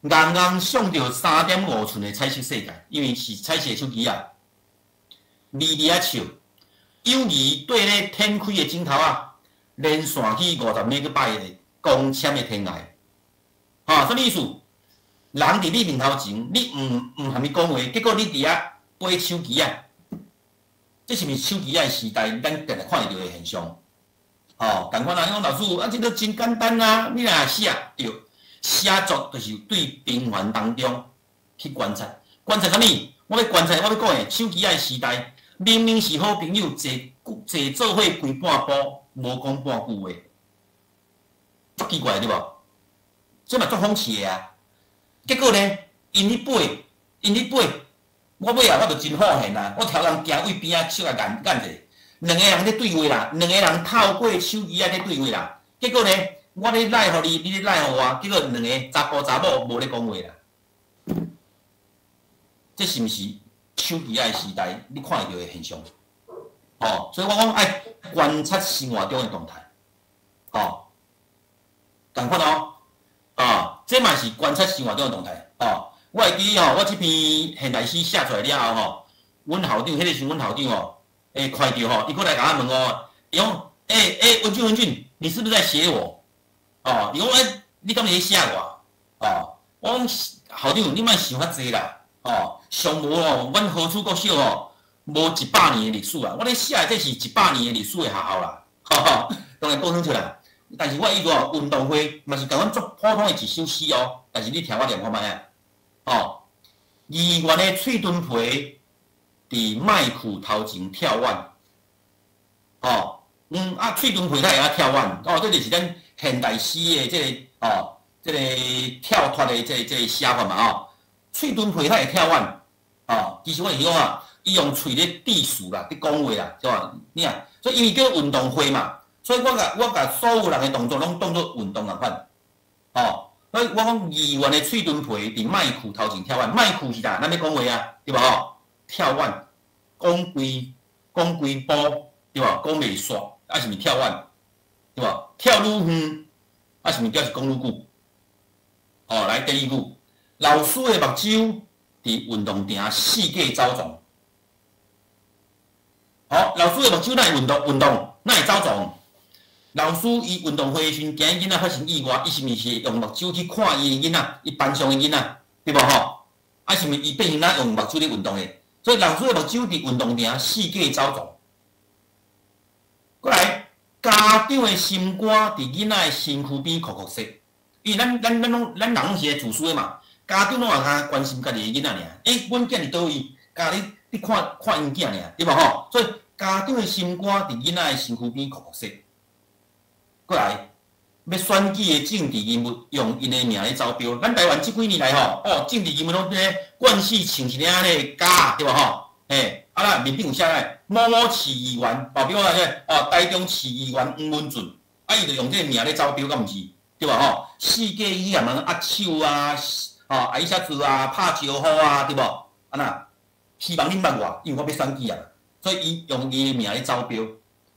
硬硬上着3.5寸的彩色世界，因为是彩色手机啊，微微啊笑，友谊对咧天开的镜头啊，连线去50米去拜的光纤的天涯，哈，什么意思？人伫你面头前，你毋含伊讲话，结果你伫遐买手机啊，这是毋是手机啊时代咱定来看会到的现象？哦，共款啊！你讲老师，啊，这个真简单啊！你若写对，写作就是对平凡当中去观察，观察啥物？我要观察，我要讲诶，手机仔时代，明明是好朋友，坐做伙规半步，无讲半句话，足奇怪对无？这嘛足讽刺诶啊！结果呢，因咧背，我尾啊，我就真好现啊！我挑人行位边仔，手啊眼者。两个人咧对话啦，两个人透过手机啊咧对话啦。结果呢，我咧赖互你，你咧赖互我，结果两个查甫查某无咧讲话啦。这是毋是手机的时代你看会到的现象？哦，所以我讲爱观察生活中的动态。哦，共款哦，啊，这嘛是观察生活中的动态。哦，我会记吼，我这篇现代诗写出来了后吼，阮校长，迄个是阮校长哦。看到吼，伊过来甲我问哦，伊讲，文俊，你是不是在写我？哦，伊讲，你敢是咧写我？哦，我讲校长，你莫想遐济啦，哦，上无哦，阮何处国小哦，无100年的历史啊，我咧写的这是100年的历史的学校啦，当然讲清楚啦。但是我意思哦，运动会嘛是甲阮足普通的一首诗哦，但是你听我念看卖啊，哦，议员的喙墩皮。伫麦裤头前跳腕，喙墩皮它会晓跳腕，这就是咱现代诗的这个跳脱的这个写法嘛，喙墩皮它会跳腕，其实我是讲啊，伊用喙咧致词啦，咧讲话啦，是吧？你啊，所以因为叫运动会嘛，所以我甲所有人的动作拢当作运动共款，所以我讲议员的喙墩皮伫麦裤头前跳腕，麦裤是啥？咱要讲话啊，对吧？跳腕，讲规步，对吧？讲袂煞，啊是毋是跳腕，对吧？跳愈远，啊是毋是表示讲愈久？来第二句，老师的目睭伫运动场四界走动。老师的目睭哪会运动，哪会走动？老师伊运动会时阵，惊囡仔发生意外，伊是毋是用目睭去看伊的囡仔，伊班上的囡仔，对无啊是毋是伊变成用目睭咧运动的？所以老师的目睭伫运动场四界走动。过来，家长的心肝伫囡仔的身躯边哭哭说，因为咱人拢是会自私的嘛，家长拢也较关心家己的囡仔尔。阮囝伫倒位，家己你看因囝尔，对无所以家长的心肝伫囡仔的身躯边哭哭说。过来，要选举的政治人物用因的名咧招标。咱台湾即几年来政治人物拢咧惯势穿一领咧假，对无啦，面顶有写咧某某市议员，代表台中市议员黄文俊，伊就用这个名咧招标，敢毋是？对无世界语言人握手啊，挨写字啊，拍招呼啊，对无？希望恁捌我，因为我要选举啊，所以伊用伊的名咧招标。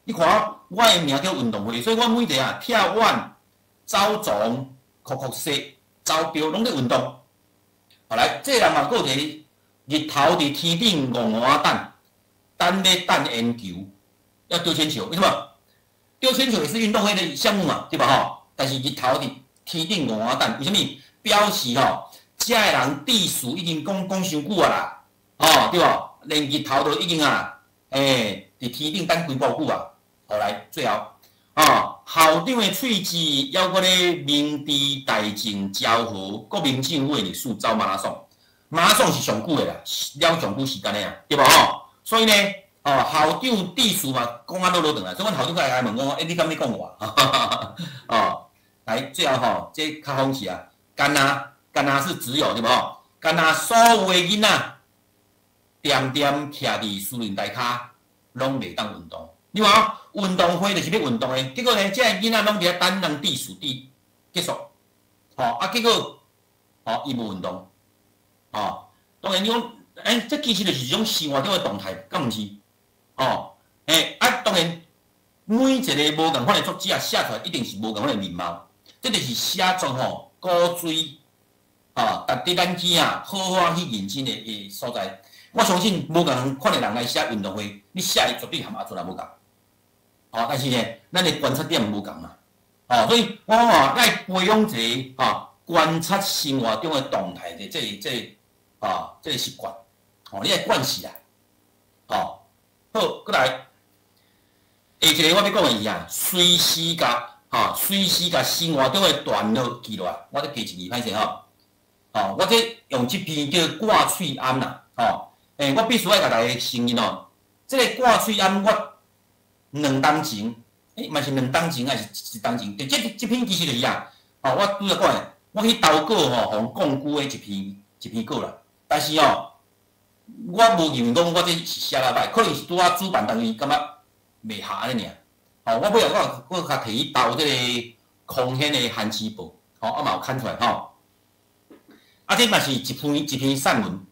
你看我的名叫运动会，所以我每一个跳腕、走撞、哭哭说、招标，拢咧运动。来，这人嘛，有一个日头伫天顶戆戆等咧等烟球，要丢铅球，为什么？丢铅球也是运动会的项目嘛，对吧？但是日头伫天顶戆戆等，为什么？表示这个人致辞已经讲伤久啊啦，对吧？连日头都已经伫天顶等几步久啊。来，最后校长的喙齿要我咧明治大政昭和国民政府的历史走马拉松，马拉松是上久的啦，了上久时间的啊，对无吼？所以呢，校长致辞嘛，讲啊落落长来，所以阮校长来问我，你敢要讲我啊？哦，来最后吼，这较讽刺啊，干那是只有对无吼？干那所有的囡仔，点点徛伫私人台骹，拢袂当运动。你看，运动会就是要运动的，结果呢，这囡仔拢伫咧等人致辞结束，结果伊无运动，当然你讲，这其实就是一种生活中的动态，敢毋是？当然，每一个无共款的作者写出来，一定是无共款的面貌，这就是写作鼓吹值得咱囝仔好好去认真的所在。我相信无共款的人来写运动会，你写伊绝对含阿出来无共。但是呢，咱的观察点无共嘛。所以我讲要培养一个观察生活中的动态的这个习惯。你来惯势啦。好，过来，下一个我要讲的是啊，随时甲生活中的段落记落来，我再加一字歹势吼。我这用这篇叫挂喙庵啦。我必须要甲大家承认这个挂喙庵我2当前，嘛是2当前还是1当前？这篇其实就是啊，我拄则讲的，我去投稿互讲久的一篇稿啦。但是我无认为讲我这是写了歹，可能是拄啊主办单位感觉袂合安尼尔。我尾后我甲摕去投这个空闲的韩市报，嘛有刊出来这嘛是一篇散文。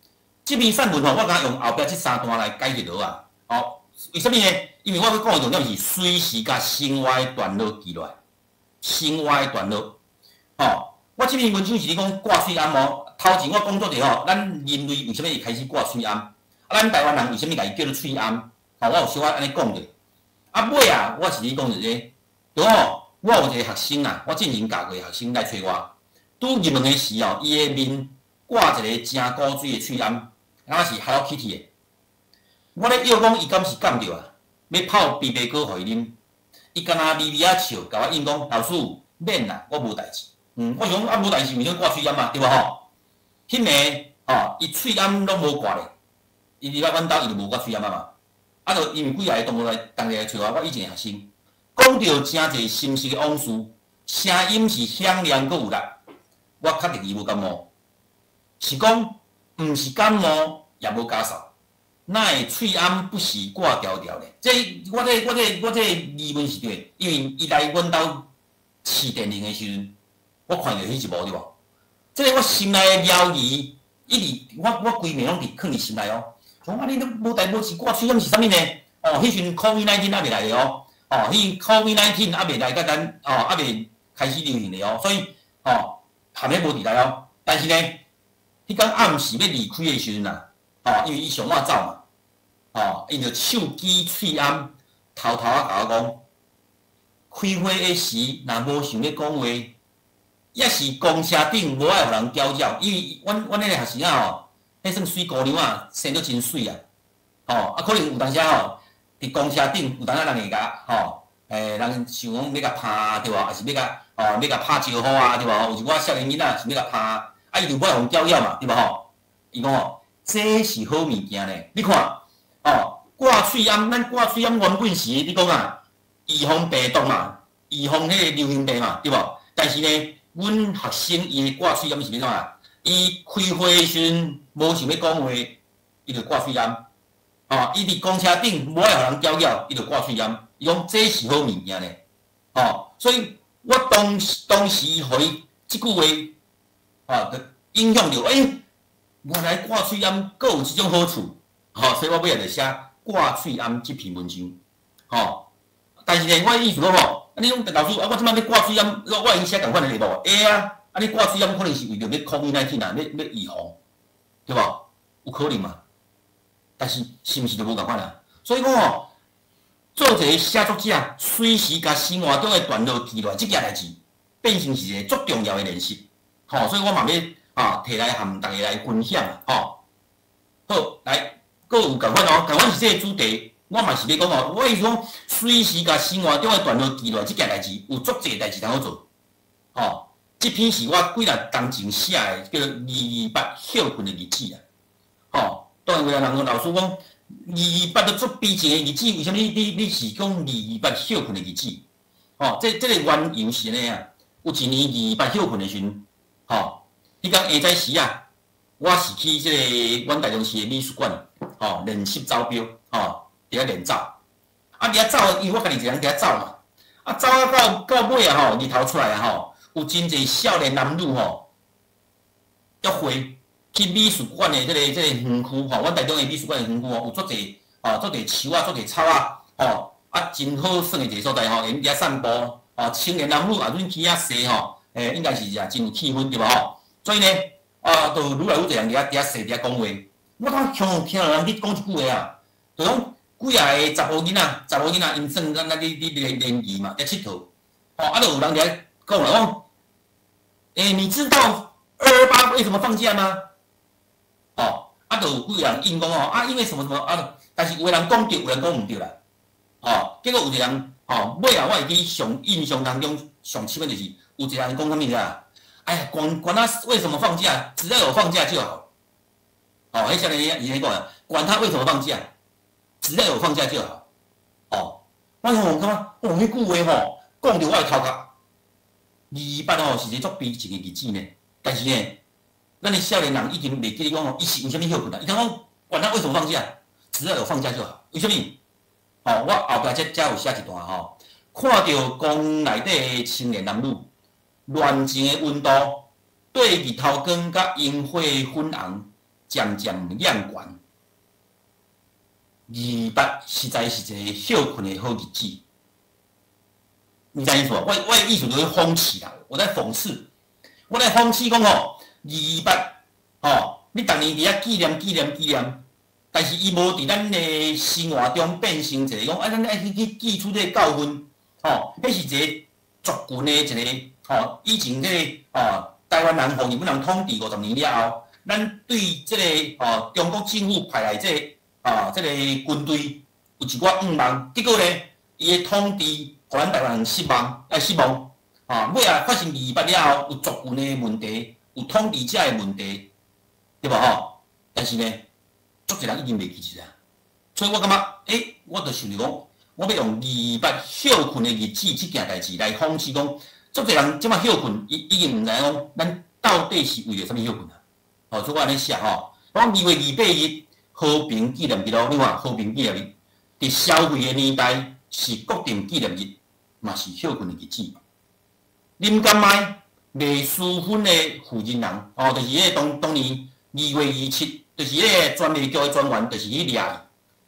这篇散文我敢用后壁这3段来解释落啊。为什么呢？因为我要讲的重点是随时甲生活的段落记落来，生活的段落。我这篇文章是讲挂喙庵头前我讲做者咱人类为什么会开始挂喙庵？咱台湾人为什么甲伊叫做喙庵？我有小可安尼讲者。尾我是咧讲一个，我有一个学生啊，我进行教过的学生来找我，拄入门的时伊的面挂一个真古水的喙庵，敢是 Hello Kitty 的。我咧要讲伊敢是感着啊，要泡枇杷果互伊啉，伊敢若微微啊笑，甲我应讲老师免啦，我无代志。我想无代志，为啥挂喙庵嘛，对无吼？迄暝伊喙庵拢无挂咧，伊入来阮兜伊就无挂喙庵嘛。就因为几个同学来同齐来找我，我以前的学生讲着真侪心事的往事，声音是响亮阁有力，我确定伊无感冒，是讲毋是感冒也无咳嗽。哪会喙庵不是挂条条咧？我这疑问是对，因为伊来阮兜试电铃的时阵，我看着迄一幕对无？这个我心内的了疑，一直我规暝拢伫囥伫心内讲你都无代无志挂喙庵是啥物呢？迄阵 COVID-19 还未来的迄 COVID-19 还未来，甲咱还未开始流行的所以含咧无伫来但是呢，迄天暗时要离开的时阵因为伊上晚走嘛。伊就手举喙庵，偷偷甲我讲，开会的时若无想要讲话，也是公车顶无爱互人搅扰，因为阮迄个学生迄算水姑娘生得真水可能有当时伫公车顶有当时人会甲人想讲要甲拍对无，还是要甲拍招呼对无？有一寡少年囡仔是要甲拍，伊就无爱互搅扰嘛，对无伊讲这是好物件呢，你看。挂喙庵，咱挂喙庵原本是你讲预防病毒嘛，预防迄个流行病嘛，对无？但是呢，阮学生伊的挂喙庵是要怎伊开会的时阵无想要讲话，伊就挂喙庵。伊伫公车顶无爱互人搅扰，伊就挂喙庵。伊讲这是好物件呢。所以我当时互伊即句话就影响着，原来挂喙庵阁有即种好处。所以我尾仔就写挂喙庵这篇文章，但是呢，我意思讲你讲老师我即摆要挂喙庵，我已经写共款的题目，你挂喙庵可能是为着要COVID-19要预防，对无？有可能嘛？但是是毋是就无共款啊？所以讲做一个写作者，随时甲生活中的段落记落来，这件代志变成是一个足重要的练习，所以我嘛要摕来含大家来分享好，来。阁有共款共款是这个主题，我嘛是要讲哦，我意思讲，随时甲生活中的段落记落来，即件代志有足侪代志通好做。哦，即篇是我几日当前写的，叫做28休困的日子啊。哦，当然有人老师讲28都做悲情的日子，为什么你是讲28休困的日子？哦，这个缘由是安尼啊。有一年28休困的时阵，哦，迄天下早时啊，我是去即个阮台中市的美术馆，哦，练习走标，哦，伫遐练走。啊，伫遐走，因为我家己一个人伫遐走嘛。啊，走啊到尾啊吼，日头出来啊吼，有真侪少年男女吼，约会去美术馆的即个园区吼，阮台中的美术馆的园区吼，有足侪足侪树啊，足侪草啊，吼，啊，真好耍的一个所在吼，因伫遐散步。哦，青年男女啊，阮去遐踅吼，应该是也真有气氛对无吼？所以呢，就愈来愈侪人伫遐踅伫遐讲话。我当常听到人伫讲一句话啊，就讲几啊个查某囡仔，因算咱咧联谊嘛，伫佚佗。哦，啊，就有人伫遐讲啦，讲，你知道228为什么放假吗？哦，啊，就有几个人应讲哦，啊，因为什么什么啊，但是有个人讲对，有人讲毋对啦。哦，结果有一个人。哦，尾啊，我会记印象当中上深刻就是有一个人讲啥物事啊？哎呀，管他为什么放假，只要有放假就好。哦，迄少年伊咧讲啊，管他为什么放假，只要有放假就好。哦，我感觉，迄句话吼，讲着我的头壳。28吼是一个足悲情的日子呢，但是呢，咱的少年人已经袂记得讲吼，伊是为虾米休困啊？伊讲管他为什么放假，只要有放假就好。为虾米？哦，我后壁才有写一段吼，看到宫内底的青年男女恋情的温度对日头光甲萤火粉红渐渐亮悬，28实在是一个休困的好日子。你知影意思无？我的意思就是讽刺啦，我在讽刺讲吼，28吼，你逐年伫遐纪念。但是伊无伫咱的生活中变成一个讲，咱爱去记出这个教训，吼，迄是一个族群的一个，吼，以前这个台湾人互日本人统治50年了后，咱对这个中国政府派来这个这个军队有一寡望，结果呢，伊的统治互咱台湾人失望，尾啊发生28了后，有族群的问题，有统治者的问题，对无吼？但是呢。足侪人已经袂记起啦，所以我感觉，我就想着讲，我要用28休困的日子这件代志来讽刺讲，足侪人即马休困，已经毋知讲，咱到底是为着啥物休困啊？哦，所以我安尼写吼，讲2月28日和平纪念日咯，你看和平纪念日，伫消费的年代是国定纪念日，嘛是休困的日子。林甘麦卖书粉的负责人，哦，就是迄个当年2月27。就是迄个专卖局的专员，就是去掠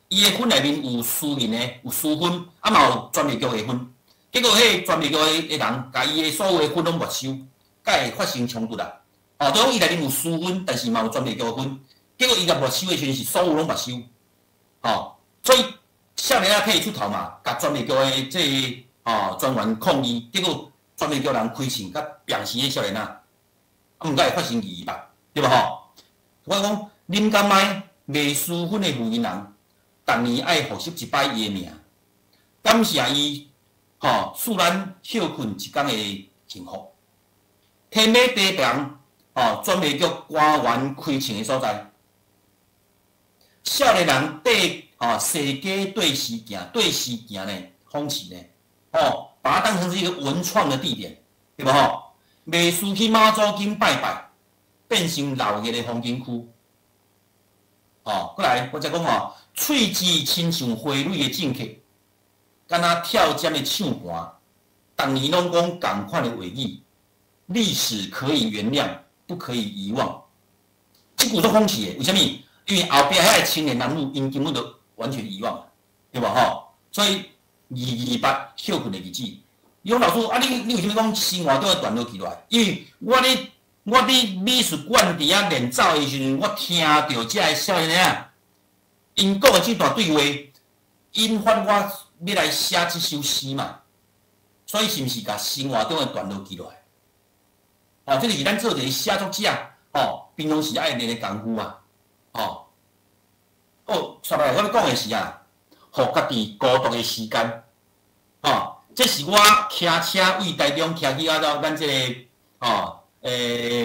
伊。伊的粉内面有私人的，有私粉，啊嘛有专卖局的粉。结果迄个专卖局的人，甲伊的所有的粉拢没收，甲会发生冲突啦。哦，就讲伊内面有私粉，但是嘛有专卖局的粉。结果伊甲没收的时阵是所有拢没收。哦，所以少年仔可以出头嘛，甲专卖局的这专员抗议，结果专卖局人开枪，甲病死迄少年仔，啊，毋该会发生228，对无吼？我讲。林甘麦卖书粉的负责人，逐年爱复习一摆伊的名，感谢伊，赐咱休困一天的幸福。天马地平，专卖局官员开枪的所在，少年人对世界对时行呢，讽刺呢，把它当成是一个文创的地点，对无吼？卖书去妈祖经拜拜，变成闹热的风景区。过来，我再讲吼，喙齿亲像花蕊的政客，敢若跳针的唱盘，逐年拢讲同款的话语，历史可以原谅，不可以遗忘。这句足讽刺的，为什么？因为后壁遐个青年男女，因根本就完全遗忘了，对无吼？所以228休困的日子，伊讲老师啊，你为什么讲生活都要段落起来？因为我伫美术馆伫遐练走的时阵，我听到遮个少年仔，因讲的这段对话，引发我要来写这首诗嘛。所以是毋是甲生活中的段落记落来？这就是咱做一个写作者，平常时爱练的功夫啊。煞来我要讲的是啊，互家己孤独的时间。哦，这是我骑车为台中骑去到咱这个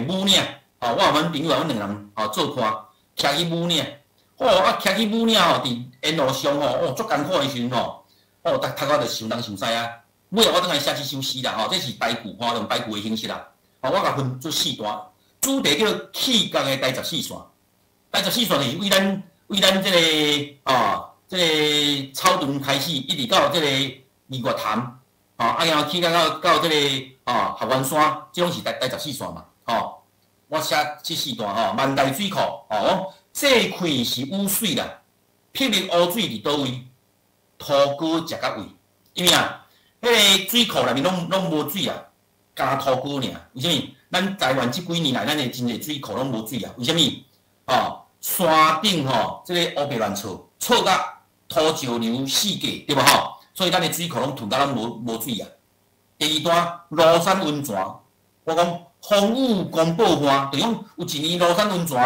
武岭。哦，我有阮朋友阮两个人做伴，骑去武岭。哦，骑去武岭伫沿路上足艰苦的时阵读到就想东想西啊。尾后我倒来写休息啦，这是排句用排句的形式啦。我甲分做4段，主题叫做气角的第14线。第14线就是为咱这个这个草屯开始，一直到这个二月潭，然后起到这个合欢山，这拢是第14线嘛。我写这4段万代水库这开是污水啦，霹雳污水伫倒位？土哥食到位，因为迄个水库内面拢无水啊，加土哥尔。为什么？咱台湾即几年来，咱的真侪水库拢无水啊。为什么？山顶即个乌白乱草，草甲土石流四界，对无所以咱的水库拢囤到咱无水啊。第2段庐山温泉，我讲风雨公报花，就讲有一年庐山温泉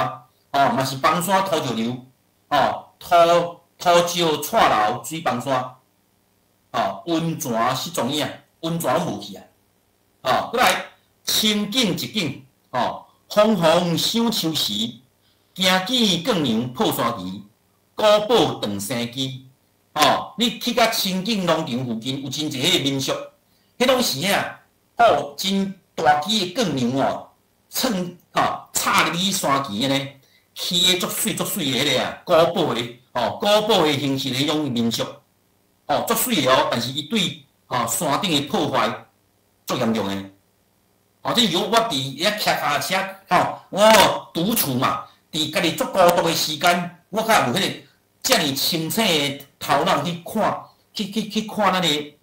嘛是崩山土石流土石串流水崩山，温泉失踪影，温泉拢无去啊。过来清景一景，风风赏秋时，行见更娘破山奇，古堡长生机。你去到清景农场附近，有真侪迄个民宿，迄拢是真大支的更娘插入去山奇呢，起个足水的迄个古堡的。古堡的形式的迄种民宿，足水的但是伊对山顶的破坏足严重的。这由我伫遐骑脚车，我独处嘛，伫家己足孤独的时间，我较有迄个遮尔清醒的头脑去看，去看咱的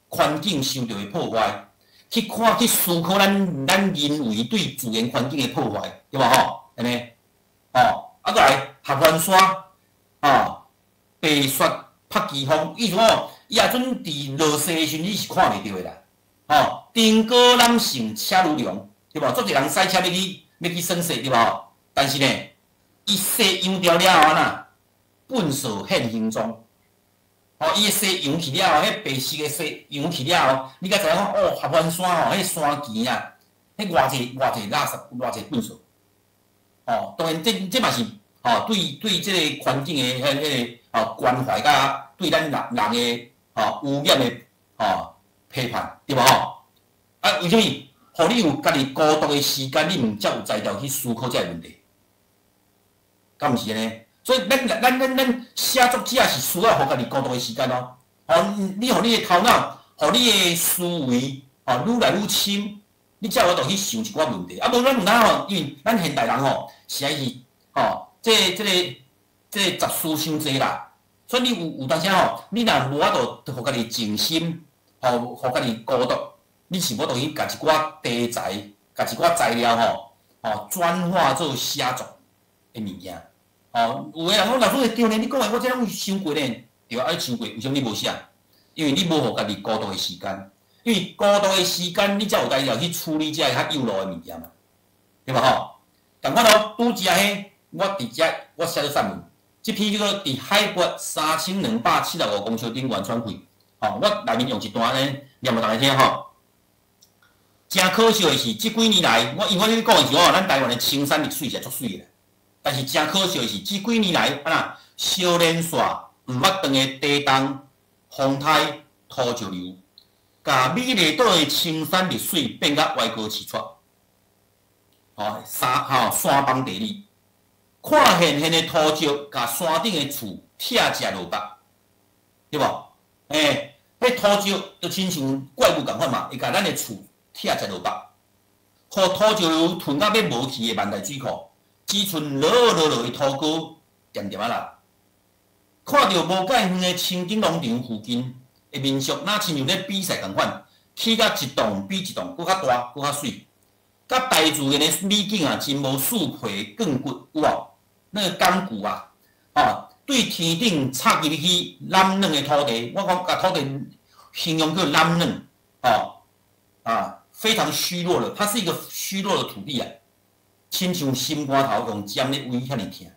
环境受到的破坏，去思考咱人为对自然环境的破坏，对无安尼？再来合欢山。白雪拍奇风，意思伊也阵伫落雪的时阵，你是看袂到的啦。天高揽胜车如龙，对无？足侪人赛车要去耍雪，对无？但是呢，伊雪扬掉了后呐，本色现形状。伊的雪扬去了后，迄白色的雪扬去了后，你才知影讲合欢山迄山墘啊，迄偌济垃圾，偌济本色。当然这嘛是。对即个环境的迄个关怀，甲对咱人的污染的批判，对无为什么？互你有家己孤独的时间，你毋才有才调去思考这个问题，敢毋是安尼？所以咱写作者是需要互家己孤独的时间你互你的头脑，互你的思维愈来愈深，你才有法度去想一寡问题。无咱毋通因为咱现代人实在是这杂事伤济啦，所以你有当时你若无法度互家己静心，互家己孤独，你是无法度去甲一寡题材、甲一寡材料转化做写作的物件。有诶人讲老师会对呢，你讲诶我这拢想过呢，对爱想过，为什么你无写？因为你无互家己孤独的时间，因为孤独的时间，你才有材料去处理这较幼路的物件嘛，对吧？同款拄只迄。我伫遮，我写咗散文，即篇叫做《伫海拔3275公尺顶完全开》。我内面用一段呢，念互大家听真可惜的是，即几年来，因为我咧讲的是咱台湾的青山绿水是足水的，但是真可惜的是，即几年来小连续毋捌断的地动、风台、土石流，甲美丽岛的青山绿水变甲歪高起出。山崩地裂。看现现的土石，甲山顶的厝拆食落北，对无？迄土石就亲像怪物共款嘛，会甲咱的厝拆食落北。互土石流吞到要无去的万代水库，只剩落的土沟点点啦。看到无介远的清景农场附近的民宿，若亲像咧比赛共款，起甲一栋比一栋，搁较大，搁较水。甲大自然的美景真无树皮亘古有无？那个钢骨对天顶插入去蓝嫩的土地，我讲甲土地形容叫蓝嫩，非常虚弱的，它是一个虚弱的土地亲像心肝头用尖咧围遐尼疼。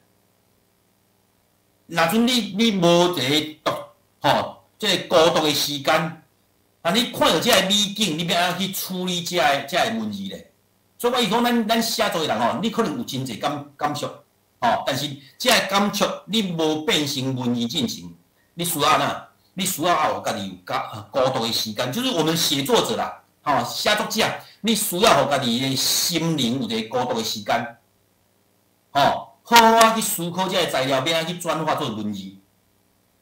若阵你无一个即个孤独的时间，啊，你看到即个美景，你要安怎去处理即个文字咧？所以我意讲，咱写作的人你可能有真侪感触，但是即个感触你无变成文字进行，你需要哪？你需要有家己有孤独的时间，就是我们写作者啦，写作者，你需要互家己的心灵有一个孤独的时间，好去思考即个材料，要安怎去转化做文字。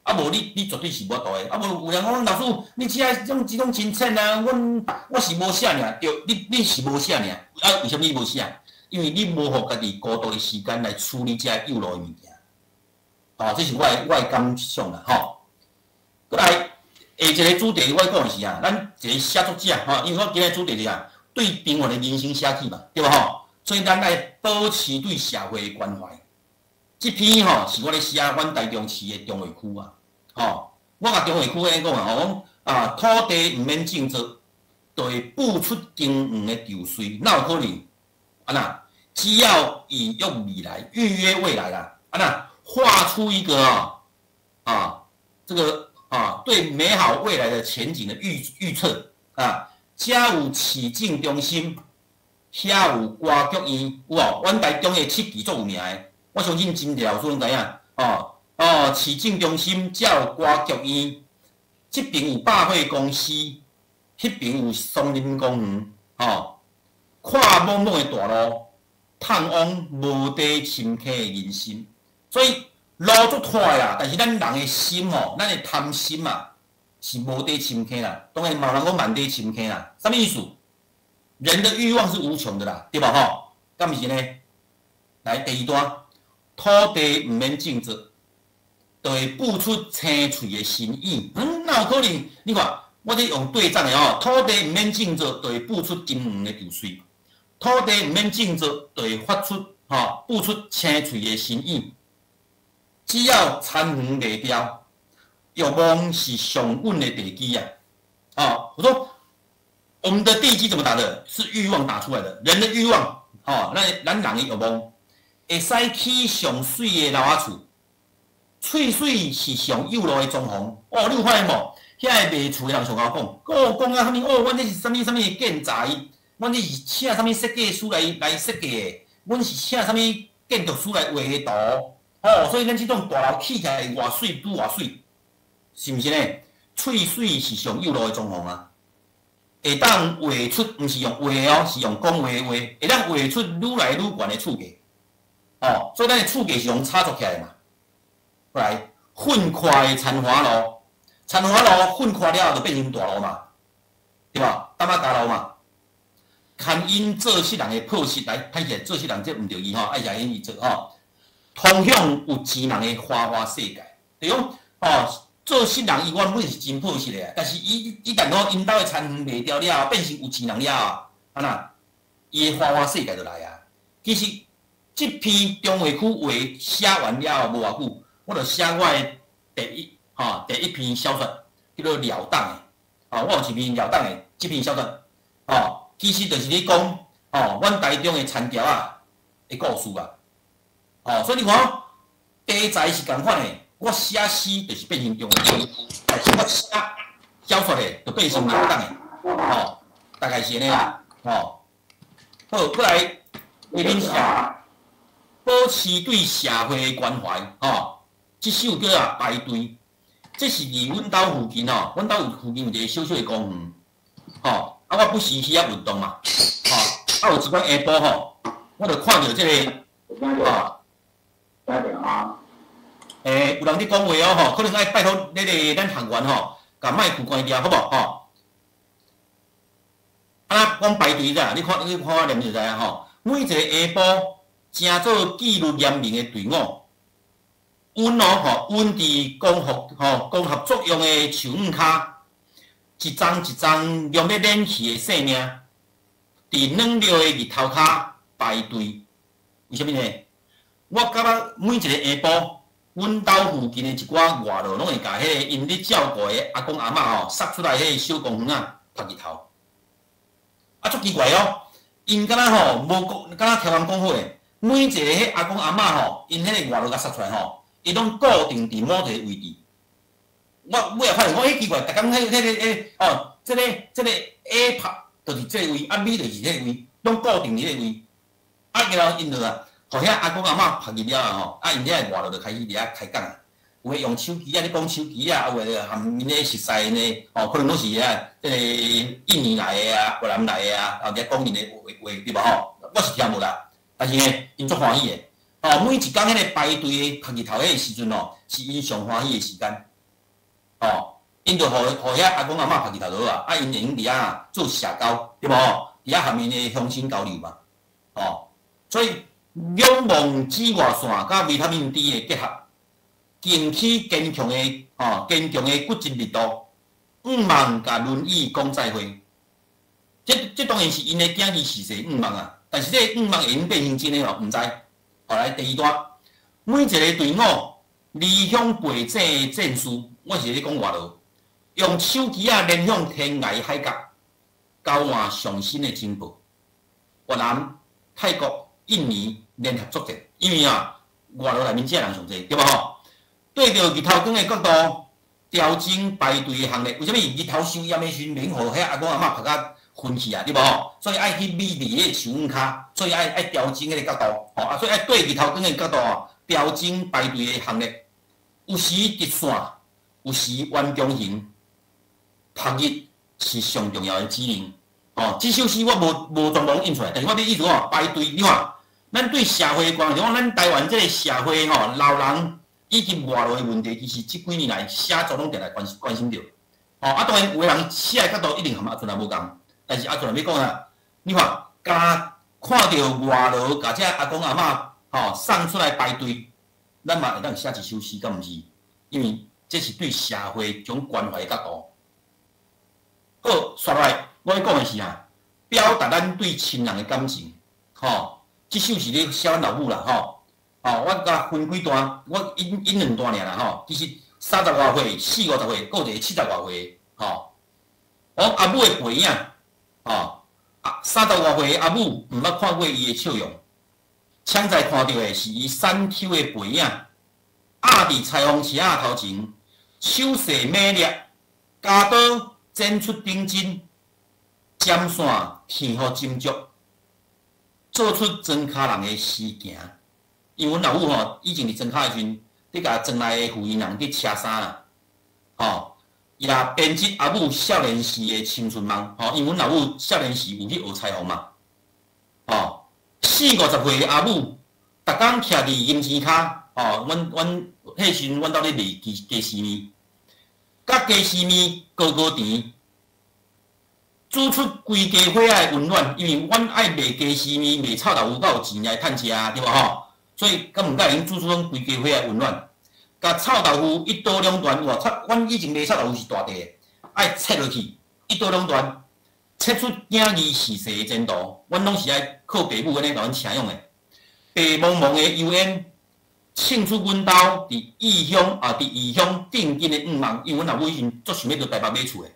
啊无你绝对是无法度的。啊无有人讲老师，你即种真浅啊，我是无写尔，对，你是无写尔。啊，为什么你无写？因为你无互家己孤独的时间来处理即个幼路的物件。这是我的感想啦，过来下一个主题，我讲的是咱一个写作者因为我今日主题是对平凡的人生写起嘛，对无所以咱来保持对社会的关怀。这篇是我咧写阮台中市的中卫区我甲中卫区咧讲讲土地毋免种植，就会付出惊人的稻穗，哪有可能？只要以用未来预约未来啦，画出一个这个对美好未来的前景的预测遮有市政中心，遐有歌剧院，有阮台中的7期足有名的。我相信真侪老师拢知影市政中心才有歌剧院，这边有百货公司，迄边有松林公园，看茫茫的大路，探往无地深刻的人心。所以路足宽的啦，但是咱人的心咱的贪心是无地深刻啦。当然，有人讲满地深刻啦，什么意思？人的欲望是无穷的啦，对吧？敢毋是呢？来第二段。土地毋免种植，就会付出青翠的心意。哪有可能？你看，我这用对仗的土地毋免种植，就会付出金黄的稻穗；土地毋免种植，就会付出青翠的心意。只要残垣未凋，欲望是上稳的地基我说，我们的地基怎么打的？是欲望打出来的。人的欲望，咱人的欲望。会使起上水的楼仔厝，翠水是上幼路的装潢。你有发现无？遐个卖厝的人上甲我讲啥物？阮这是啥物建材？阮这是请啥物设计师来设计的？阮是请啥物建筑师来画图？所以咱这种大楼起起来偌水拄偌水，是毋是呢？翠水是上幼路的装潢会当画出，毋是用画是用讲话的话，会当画出愈来愈悬的厝价。所以咱的厝价是用炒作起来嘛。过来，混快的残华路，残华路混快了就变成大路嘛，对吧？大马大路嘛，牵因做事人的破事来，歹势做事人这毋着伊爱写因伊做通向有钱人的花花世界。就讲做事人伊原本是真破事的，但是伊但讲因兜的残垣卖掉了，变成有钱人了伊的花花世界就来其实。这篇中卫区话写完了无偌久，我就写我的第一篇小说，叫做《了当》的。我有一篇《了当》的这篇小说，其实就是咧讲阮台中的田桥的故事所以你看，题材是共款的，我写诗就是变成中卫区，但是我写小说的就变成了当的，大概是安尼好，过来下面写。保持对社会的关怀这首歌排队，这是伫阮兜附近阮兜附近有一个小小的公园我不时去运动嘛有一摆下晡我就看到这个有人伫讲话可能爱拜托咱学员甲麦克关掉，好无讲排队你看我念就知每一个下晡。正做纪律严明的队伍，稳稳伫光合作用的树荫骹，一张一张用咧冷气的生命，伫冷热的日头骹排队。为什么呢？我感觉每一个下晡，阮兜附近的一寡外劳，拢会甲迄个因咧照顾的阿公阿嬷塞出来迄个小公园晒日头。足奇怪因敢若无敢若听人讲好诶。每一个迄阿公阿嬷因迄个外劳甲塞出来伊拢固定伫某一个位置。我尾仔发现讲，奇怪，逐工即个 A 拍就是即个位，啊 B 就是即个位，拢固定伫即个位。啊，然后因就啊，互遐阿公阿嬷拍入了啊吼，啊因遐外头就开始伫遐开讲啊，有诶用手机啊，咧讲手机啊，有诶含因咧熟悉呢，可能拢是啊，即个印尼来诶啊，越南来诶啊，后伫讲因诶话对无吼？我是听无啦，但是呢，因足欢喜诶。每一工迄个排队诶拍日头迄个时阵哦，是因上欢喜诶时间。因就互遐阿公阿嬷拍日头落啊，因会用伫遐做社交，对无？伫遐含因诶乡亲交流嘛，所以仰望紫外线甲维他命 D 诶结合，引起坚强诶骨质密度。5万甲轮椅讲再会，这当然是因诶囝儿逝世5万啊，但是这5万会用变成真诶哦，毋知。后来第二段，每一个队伍离乡背井诶战士，我是咧讲外头，用手机啊连向天涯海角，交换上新诶情报。越南、泰国、印尼联合作战，因为啊，外头内面这人上侪，对无吼？对着日头光诶角度，调整排队诶行列。为什么日头收炎诶时阵，免互遐阿公阿嬷拍甲昏去啊，对无吼？所以爱去美丽诶树荫骹，所以爱调整迄个角度，所以爱对日头光诶角度调整排队诶行列。有时直线，有时弯弓形，拍日是上重要诶指令。这首诗我无全部印出来，但是我的意思讲，排队你看，咱对社会观念，讲咱台湾这个社会老人以及外来的问题，其实这几年来写作拢定来关心着。当然有个人写的角度一定和阿俊也无共，但是阿俊要讲啊，你看，看到外劳甲这阿公阿嬷送出来排队，咱嘛会当写一首诗，敢毋是？因为这是对社会一种关怀的角度。好，刷来。我要讲的是啊，表达咱对亲人的感情，这首是咧写阮老母啦，我甲分几段，我引2段尔啦，其实30外岁、40、50岁，搁一个70外岁，我阿母的背影，30外岁的阿母毋捌看过伊的笑容，现在看到的是伊瘦抽的背影，压伫裁缝车仔头前，手势美丽，家刀剪出顶针。针线天互斟酌，做出装脚人的诗行。因为阮老母以前伫装脚的时阵，伫甲装内的妇人人去车衫啦，伊也编辑阿母少年时的青春梦，因为阮老母少年时有去学裁缝嘛，40、50岁的阿母，逐工徛伫阴田骹，阮迄时阵阮兜咧卖鸡丝面，甲鸡丝面高甜。煮出规家伙仔的温暖，因为阮爱卖鸡丝面、卖臭豆腐，才有钱来趁食啊，对无吼？所以敢毋敢用煮出种规家伙仔的温暖。甲臭豆腐1刀2段，阮以前卖臭豆腐是大地的，爱切落去1刀2段，切出囝儿逝世的前途。阮拢是爱靠爸母安尼甲阮请用的。白茫茫的油烟，庆出阮兜伫异乡定金的5万，因为阮老母以前足想要到台北买厝的，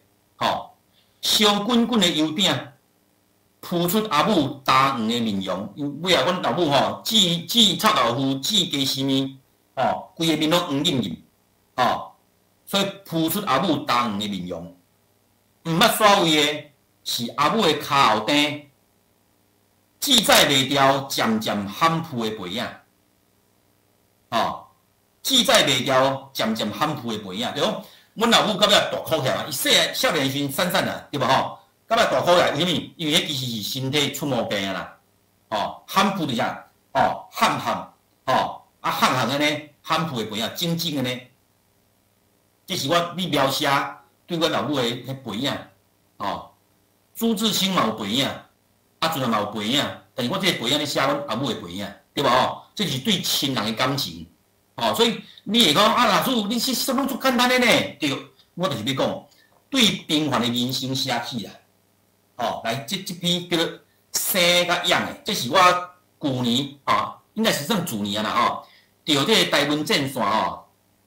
烧滚滚的油饼，铺出阿母大黄的面容。尾仔阮老母煮臭豆腐、煮鸡丝面，规个面拢黄润润，所以铺出阿母大黄的面容。毋捌所谓的是阿母的骹后底，记载袂掉渐渐喊铺的背影，记载袂掉渐渐喊铺的背影，对讲。阮老母到尾大哭起来，伊少年时散散啦，对无吼？到尾大哭起来，为虾米？因为迄其实是身体出毛病啊啦，喊扑伫啥？喊安尼，喊扑的背影，整整安尼。这是我描写对阮老母的迄背影，朱自清嘛有背影，阿俊嘛有背影，但是我这个背影咧写阮阿母的背影，对无吼？这是对亲人的感情。所以你会讲老师，你是什么做简单的呢？对，我就是要讲，对平凡的人生写起来。来这篇叫做《生甲养》的，这是我去年应该是算去年啦得这个台湾战线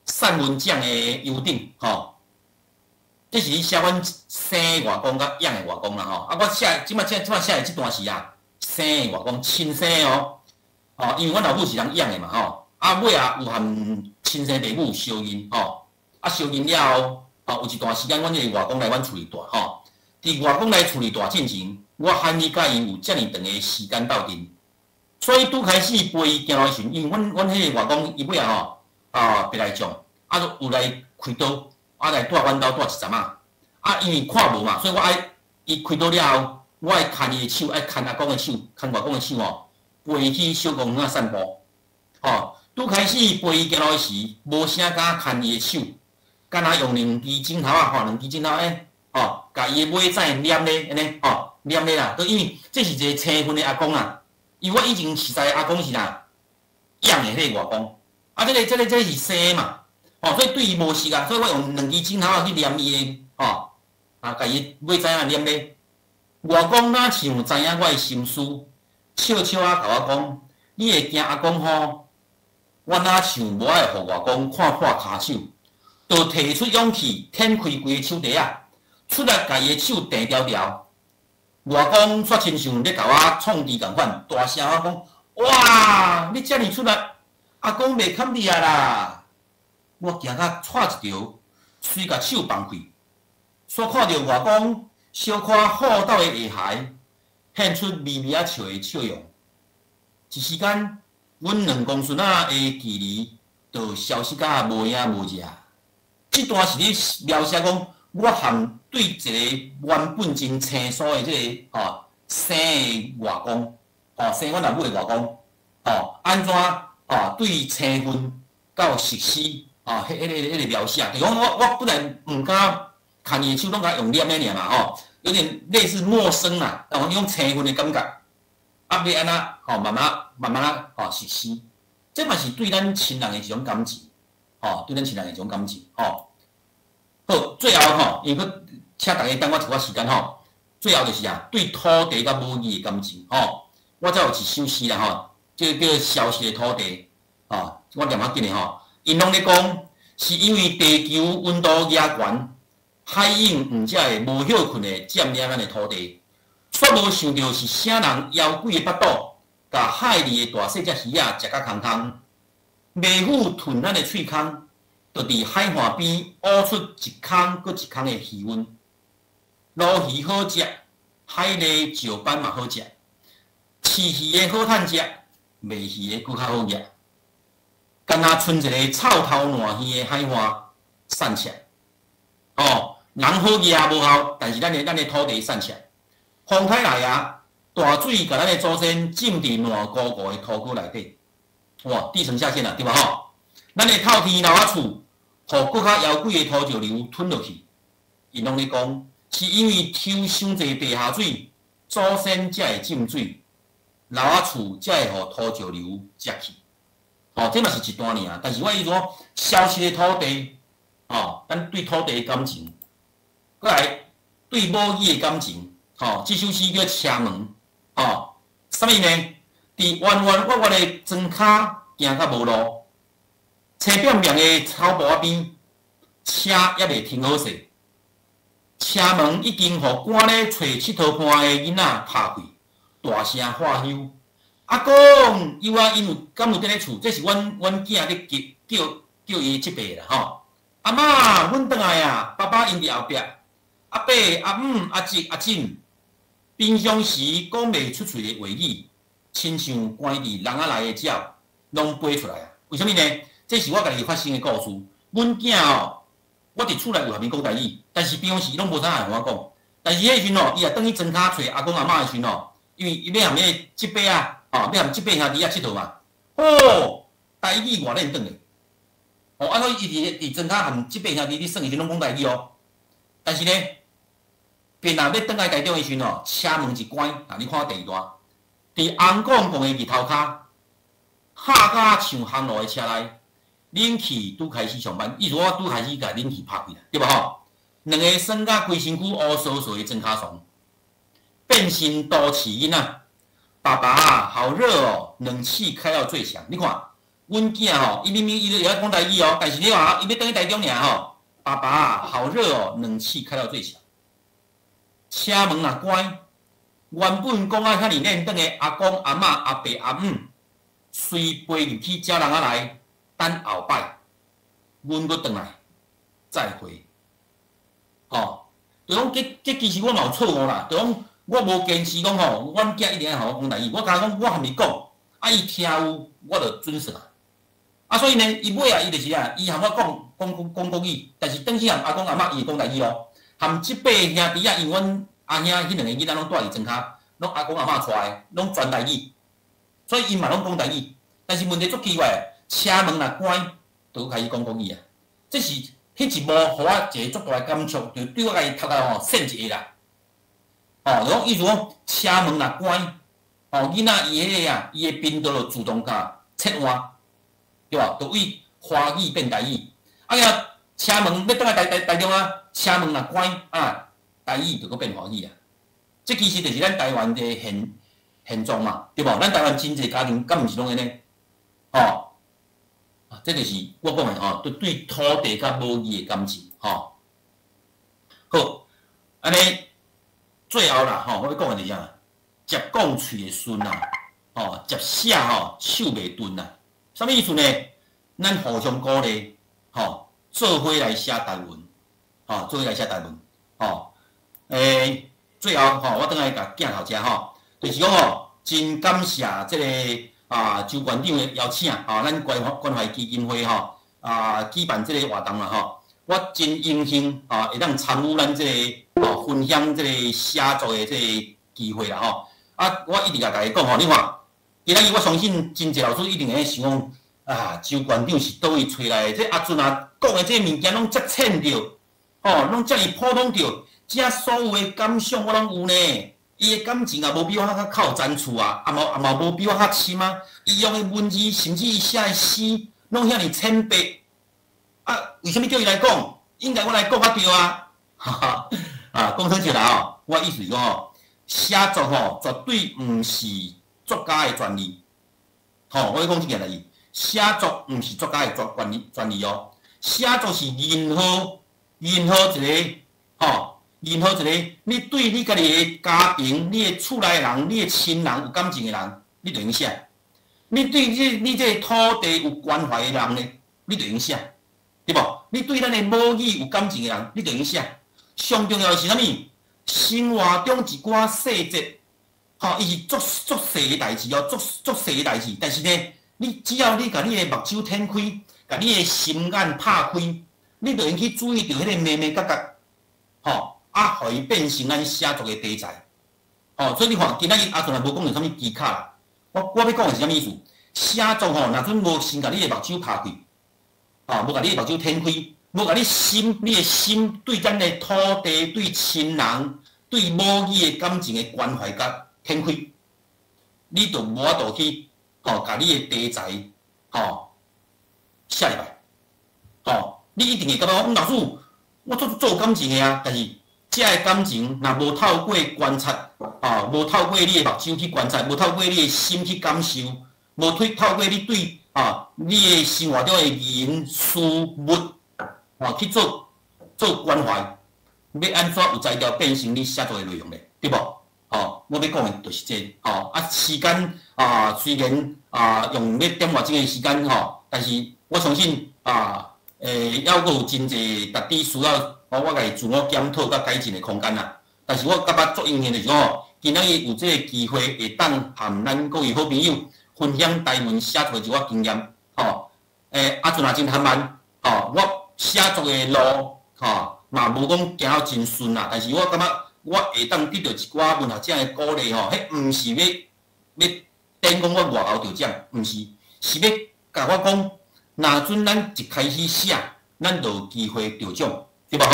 散文奖的优等这是写阮生的外公甲养的外公啦我写即摆写的这段是生的外公亲生因为阮老母是人养的嘛尾啊有含亲生父母相认吼，相认了后，有一段时间，阮迄个外公来阮厝里住吼。伫外公来厝里住进前，我罕伊甲伊有遮尔长的时间斗阵，所以拄开始陪伊行路时，因为阮迄个外公伊尾啊别来种，就有来开刀，来住阮兜住一阵啊。因为看无嘛，所以我爱伊开刀了后，我爱牵伊的手，爱牵阿公的手，牵外公的手陪伊去小公园散步。拄开始陪伊行路时，无啥敢牵伊的手，敢若用两支枕头两支枕头甲伊的尾仔黏咧，安尼黏咧啦。都因为这是一个青训的阿公啦，因为我以前实在阿公是啦养的迄个外公，这是生嘛，所以对伊无熟啊，所以我用两支枕头去黏伊的甲伊尾仔黏咧。外公哪像知影我的心思，笑笑甲我讲，你会惊阿公吼？我哪像无爱互外公看破骹手，就摕出勇气，舔开规个手袋出来甲伊的手定条条。外公煞亲像咧甲我创治共款，大声讲：哇！你遮尔出来，阿公袂砍你啊啦！我惊甲踹一条，随甲手放开，煞看到外公小可厚道的下颌，现出微微笑的笑容。一时间，阮两公孙仔的距离就消失甲无影无迹。这段是咧描写讲，我含对一个原本真清楚的这个生的外公，生阮阿母的外公，安怎对青训到实施迄个描写，就讲我本来毋敢牵伊手，拢甲用念咧尔嘛，有点类似陌生啦，用青训的感觉，要安怎慢慢实施，这嘛是对咱亲人的一种感情，对咱亲人的一种感情，好，最后因为请大家等我一寡时间最后就是对土地甲母语的感情，我才有一首诗啦这叫消失的土地，我念较紧的因拢咧讲，是因为地球温度野悬，海涌毋才会无休困的占领咱的土地，煞无想到是啥人妖鬼的巴肚，甲海里的大细只鱼食甲空空，袂虎吞咱的喙孔。就伫海岸边挖出一空搁一空的鱼温，鲈鱼好食，海鱺石斑嘛好食，饲鱼的好趁食，卖鱼的搁较好业。干若剩一个臭头烂鱼的海岸散赤，人好业无效，但是咱的土地散赤，风台来大水甲咱的祖先浸伫烂糊糊的土沟内底，哇，地层下陷啦，对吧咱的透天楼厝，互搁较妖鬼的土石流吞落去。因拢咧讲，是因为抽伤济地下水，祖先才会浸水，楼厝才会互土石流食去。这嘛是一段尔，但是我意思说，消失的土地，咱对土地的感情，过来对母语的感情，这首诗叫《车门》，啥物呢？伫弯弯弯弯的庄骹行到无路。车表面的草坡边，车还未停好势，车门已经互赶咧找佚佗伴的囡仔拍开，大声喊休。阿公，有因有敢有伫咧厝？这是阮囝咧叫伊即辈啦阿嬷，阮转来啊，爸爸因伫后壁。阿伯、阿姆、阿叔、阿婶，平常时讲袂出嘴的话语，亲像关伫人仔内的鸟，拢飞出来啊！为什么呢？这是我家己发生的故事。阮囝我伫厝内有和伊讲台语，但是平常时伊拢无啥爱和我讲。但是迄时阵伊也转去庄骹找阿公阿嬷的时阵因为伊要含迄即辈要含即辈兄弟佚佗嘛。台语外练转去。所以伊伫庄骹含即辈兄弟，你算伊拢讲台语但是呢，变要转来台中的时阵车门一关，你看第二段，伫红公公的日头骹，吓甲像航路的车内。冷气拄开始上班，意思我拄开始甲冷气拍开啦，对吧两个酸甲规身躯乌臊臊的庄脚床，变身都市囡仔。爸爸好热冷气开到最强。你看，阮囝伊明明伊在讲台语但是你看伊要转去台中尔爸爸好热冷气开到最强。车门若关，原本讲遐尔练转的阿公阿嬷阿伯阿姆，随陪入去招人来，等后摆，阮阁转来再会。吼，就讲这其实我嘛有错误啦，就讲我无坚持讲吼，阮囝一定要好好讲台语，我甲讲我还没讲，伊听有我就准算啊。所以呢，伊尾啊，伊就是啊，伊含我讲国语，但是等去含阿公阿嬷伊会讲台语咯。含即八兄弟啊，因阮阿兄迄两个囡仔拢住伫庄骹，拢阿公阿嬷带的，拢全台语，所以因嘛拢讲台语。但是问题足奇怪，车门若关，就开始讲国语啊。这是迄一幕，互我一个足大的感触，就对我家己头壳吼闪一下啦。就讲意思讲，车门若关，囡仔伊迄个啊，伊的频道就自动甲切换，对吧？就为华语变台语。啊呀，车门要倒来台中啊，车门若关啊，台语就搁变华语啊。这其实就是咱台湾的现状嘛，对无？咱台湾真侪家庭，敢毋是拢安尼？这就是我讲的对土地甲母语的感情好，安尼最后啦我要讲的是啥？接讲喙会顺啦，接写手袂钝啦。啥物意思呢？咱互相鼓励，做伙来写台文，做伙来写台文，最后我倒来甲镜头遮就是讲真感谢这个周馆长的邀请咱关怀基金会举办这个活动啦我真荣幸会当参与咱这个分享这个写作的这个机会啦我一直甲大家讲你看，今仔日我相信真侪老师一定会想讲周馆长是倒位找来的？这阿俊讲的这个物件拢遮浅着，拢遮尔普通着，遮所有的感想我拢有呢。伊的感情也无比我较靠赞处也嘛无比我较深啊。伊用的文字，甚至伊写的诗，拢遐尔浅白。为什么叫伊来讲？应该我来讲较对啊！讲错笑啦我意思是讲写作绝对毋是作家的专利。我要讲即件代志，写作毋是作家的专利哦。写作是任何一个任何一个，你对你家己的家庭、你的厝内人、你的亲人有感情的人，你就用写；你对你这个土地有关怀的人呢，你就用写，对无？你对咱的母语有感情的人，你就用写。上重要的是啥物？生活中一寡细节，伊是足细的代志足细的代志。但是呢，你只要你甲你的目睭舔开，甲你的心眼拍开，你就用去注意到迄个眉眉角角，互伊变成咱写作的题材。所以你看，今仔日阿俊也无讲到啥物技巧啦。我要讲的是啥物意思？写作若准无先甲你的目睭拍开，无甲你的目睭舔开，无甲你的心对咱的土地、对亲人、对母语的感情的关怀甲舔开，你就无法度去甲你的题材写入来。你一定会感觉讲，老师，我做有感情的啊，但是这个感情若无透过观察，无透过你的目睭去观察，无透过你的心去感受，无透过你对你的生活中的人事物去做关怀，要安怎有才调变成你写作的内容咧？对无？我要讲的就是这时间虽然用要点外钟的时间但是我相信还阁有真侪值得需要我家己自我检讨甲改进的空间啦。但是我感觉足荣幸的是今仔日有这个机会会当含咱各位好朋友分享台文写作的一寡经验阿俊也真坦白我写作的路嘛无讲行到真顺啦，但是我感觉我会当得到一寡文学奖的鼓励迄毋是要等讲我外后得奖，毋是，是要甲我讲，若准咱一开始写，咱就有机会得奖，对吧？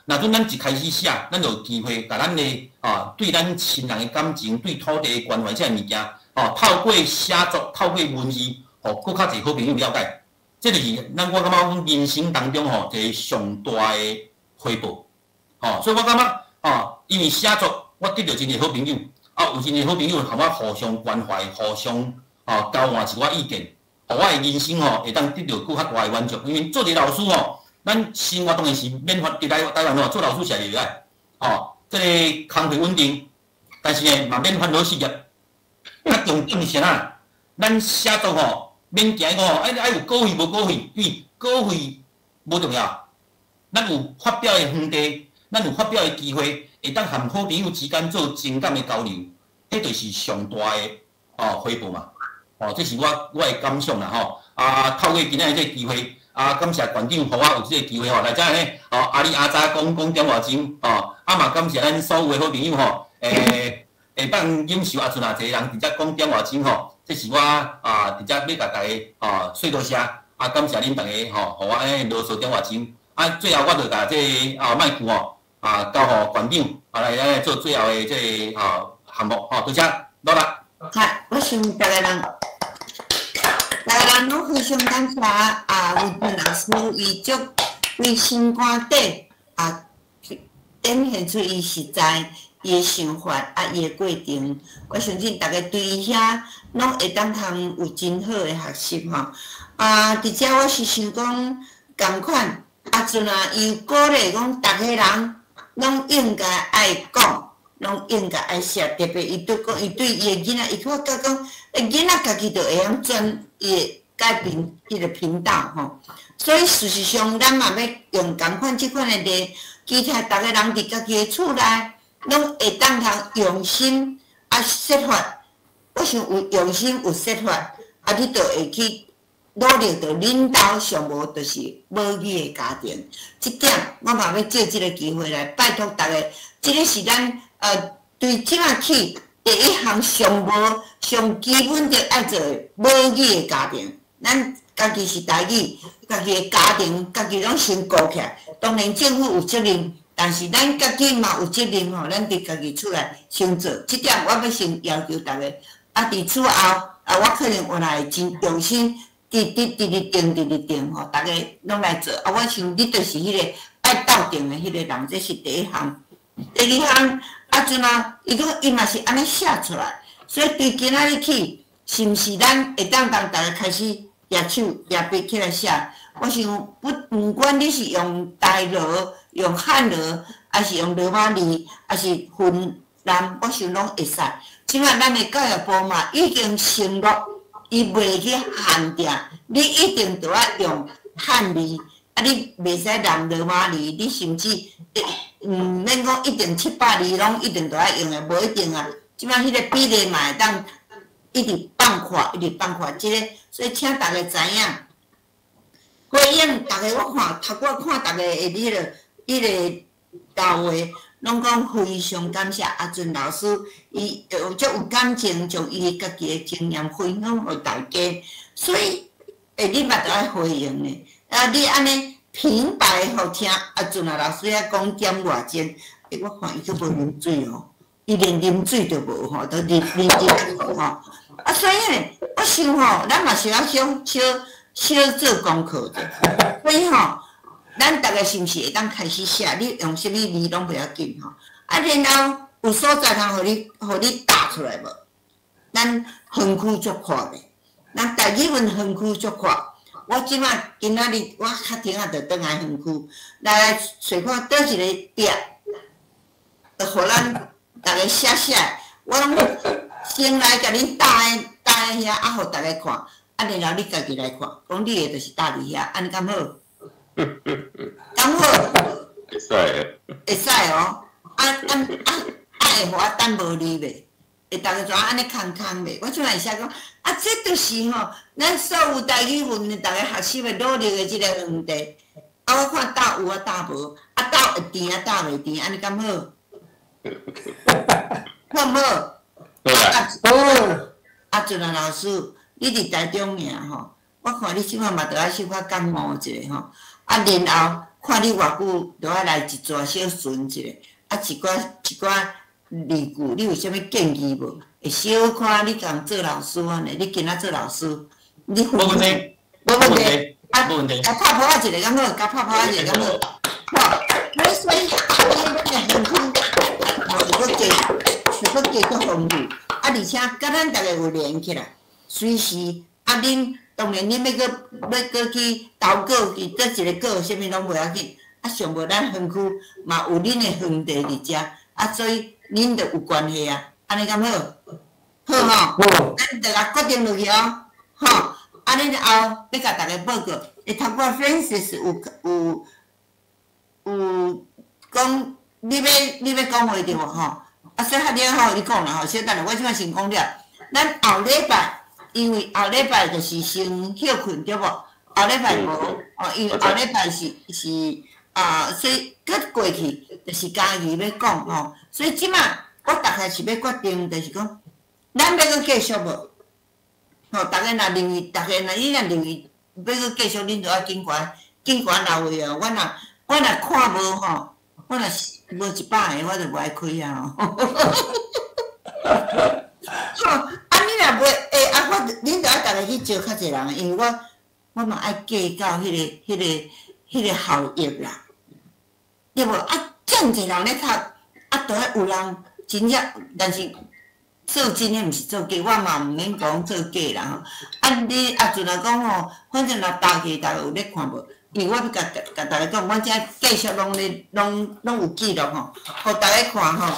若准咱一开始写，咱就有机会甲咱的对咱亲人的感情、对土地的关怀这物件透过写作、透过文字，更较侪好朋友了解。这就是我感觉人生当中一个上大的回报。所以我感觉因为写作，我得到真侪好朋友，有真侪好朋友和我互相关怀、互相交换一寡意见，互我的人生会当得到更较大的满足。因为做一个老师咱生活当然是免法伫台湾做老师是会歹，这个工费稳定，但是呢嘛免烦恼失业。重点是啥？咱写作吼免惊吼，爱有稿费无稿费，稿费无重要，咱有发表的园地，咱有发表的机会，会当和好朋友之间做情感的交流，迄就是上大的回报嘛。这是我的感想啦吼。透过今仔这个机会，感谢馆长，互我有这个机会吼，来遮呢，阿里阿扎讲点外钟，嘛感谢咱所有的好朋友吼，会当忍受阵啊，侪人直接讲点外钟吼，这是我直接要甲大家说多谢，感谢恁大家吼，互我啰嗦点外钟，最后我就甲这麦克交互馆长，来做最后的这项目吼，多谢，多啦。好，我想大家人拢非常感谢吴俊老师伊足为心肝底展现出伊实在伊的想法伊的过程。我相信大家对伊遐拢会当通有真好的学习吼。伫遮我是想讲，共款阿俊伊鼓励讲，逐个人拢应该爱讲。拢应该爱写，特别伊对讲，伊对伊的囡仔，伊我甲讲，囡仔家己就会晓转伊的改变伊个频道吼。所以事实上，咱嘛要用共款即款的例，其他逐个人伫家己的厝内，拢会当通用心设法。我想有用心有设法，你就会去努力着领导上无就是母语的家庭。即点我嘛要借即个机会来拜托大家，即个是咱。对即仔起第一项上基本着爱做母语的家庭，咱家己是台语，家己的家庭，家己拢先顾起来。当然政府有责任，但是咱家己嘛有责任吼，咱伫家己出来先做。即点我要先要求大家，伫此后我可能原来真用心，直定吼，大家拢来做。我想你就是迄个爱斗阵的迄个人，这是第一项。第二项。伊嘛是安尼写出来，所以对今仔日起，是毋是咱会当大家开始举手举笔起来写？我想不管你是用台罗、用汉罗，还是用罗马字，还是芬兰，我想拢会使。即摆咱的教育部嘛，已经承诺，伊袂去限定，你一定着要用汉字，你袂使用罗马字，你甚至。免讲一定700字拢一定都要用的，无一定啊。即摆迄个比例嘛会当一直放宽，即个，所以请大家知影。回应大家，我看读我看大家的迄个教话，拢讲非常感谢阿俊老师，伊足有感情，将伊家己的经验分享互大家，所以你嘛着爱回应呢。你安尼。平白互听阿俊老师遐讲点外钟，我看伊都无啉水哦，伊连啉水都无吼，都啉吼。所以呢，我想吼，咱嘛是要小做功课者。所以吼，咱大家是毋是会当开始写？你用啥物字拢不要紧吼。然后有所在通互你打出来无？咱园区足快的，咱台语文园区足快。我即摆今仔日我较停啊，着转来园区来找看倒一个壁，着互咱大家写。我拢先来甲恁搭在遐，互大家看，然后你家己来看，讲你的就是搭伫遐，安尼敢好？敢好？会使的。会使哦，会互我等无你袂？会逐个怎安尼空袂？我即摆会写讲。这就是吼，咱所有台语文的大家学习的努力的即个问题。我看答有答无，答会甜答袂甜，安尼敢好？好唔好？好。俊老师，你伫台中尔吼，我看你即摆嘛着爱小可感冒一下吼，然后看你偌久，着爱来一撮小巡一下，一寡例句，你有啥物建议无？会小看你共做老师安尼，你今仔做老师，你无问题，无问题，无问题。拍泡仔一个敢好？拍泡仔一个敢好？好，所以咱的园区是要加个丰富，而且甲咱大家有连起来，随时恁当然恁要去投稿去做一个稿，啥物拢袂要紧。上无咱园区嘛有恁的园地伫遮，所以恁着有关系啊。安尼敢好？好吼，咱就甲决定落去哦，吼，安尼后要甲大家报告，会头过 Francis 有讲你要讲话对无吼？啊，说较了吼，你讲啦吼，小等下我即摆先讲了，咱后礼拜，因为后礼拜就是先休困对无？后礼拜无，哦，因为后礼拜是所以佮过去就是家己要讲吼，所以即摆我大概是要决定，就是讲，咱要佮继续无？吼，大家若认为，你若认为要佮继续，恁就要紧悬留位哦。我若看无吼，我若无100个，我就无爱开啊吼。吼，啊你若袂恁就爱大家去招较侪人，因为我嘛爱计较迄个效益啦，对无？啊，正侪人咧读，啊，都爱有人真正，但是做真诶，毋是做假，我嘛毋免讲做假啦吼。啊，你啊，阵来讲吼，反正若大家有咧看无？因为我要甲大家讲，我遮继续拢有记录吼，互大家看吼。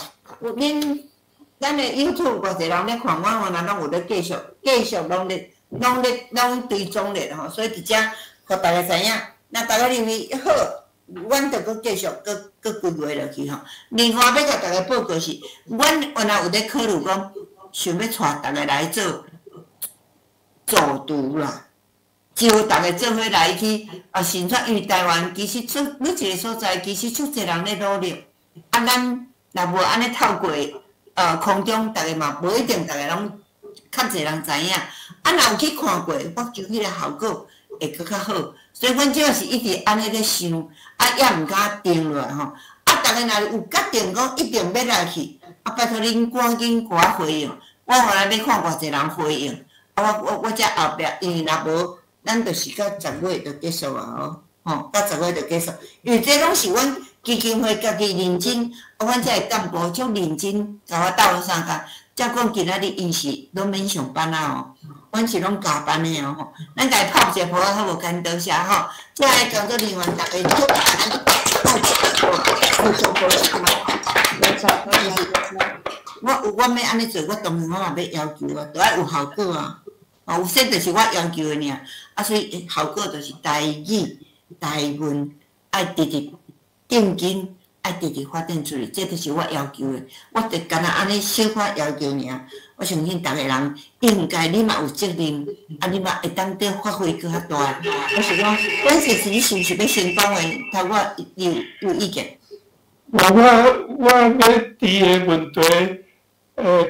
咱的 YouTube 偌侪人咧看，我原来拢有咧继续拢追踪咧吼，所以伫遮互大家知影。那大家认为好，阮着搁继续搁规划落去吼。另外要甲大家报告是，阮原来有咧考虑讲，想要带大家来做助读啦。招大家做伙来去宣传，因为台湾其实每一个所在其实足侪人咧努力，啊，咱若无安尼透过空中，大家嘛无一定大家拢较侪人知影，啊，若有去看过，我求迄个效果会搁较好，所以阮即个是一直安尼咧想，啊，也毋敢定落来吼，啊，大家若有决定讲一定要来去，啊，拜托恁赶紧给我回应，我原来要看偌侪人回应，啊，我才后壁，因为若无。咱就是到10月就结束啊！吼，到10月就结束，因为这拢是阮基金会家己认真，阮这个干部足认真，甲我斗相共。才讲今仔日因是拢免上班啊吼，阮是拢加班的哦吼。咱家泡一个泡好无干多谢吼，这个工作人员大家做我要安尼做，我当然我嘛要要求啊，都爱有效果啊。有些就是我要求的尔，啊，所以效果就是台语、台文爱直直定金，爱直直发展出去，这就是我要求的。我就干那安尼小可要求尔，我相信逐个人应该你嘛有责任，啊，你嘛会当得发挥搁较大。我是讲，本是你是毋是要先讲话？他我有意见。我要提的问题，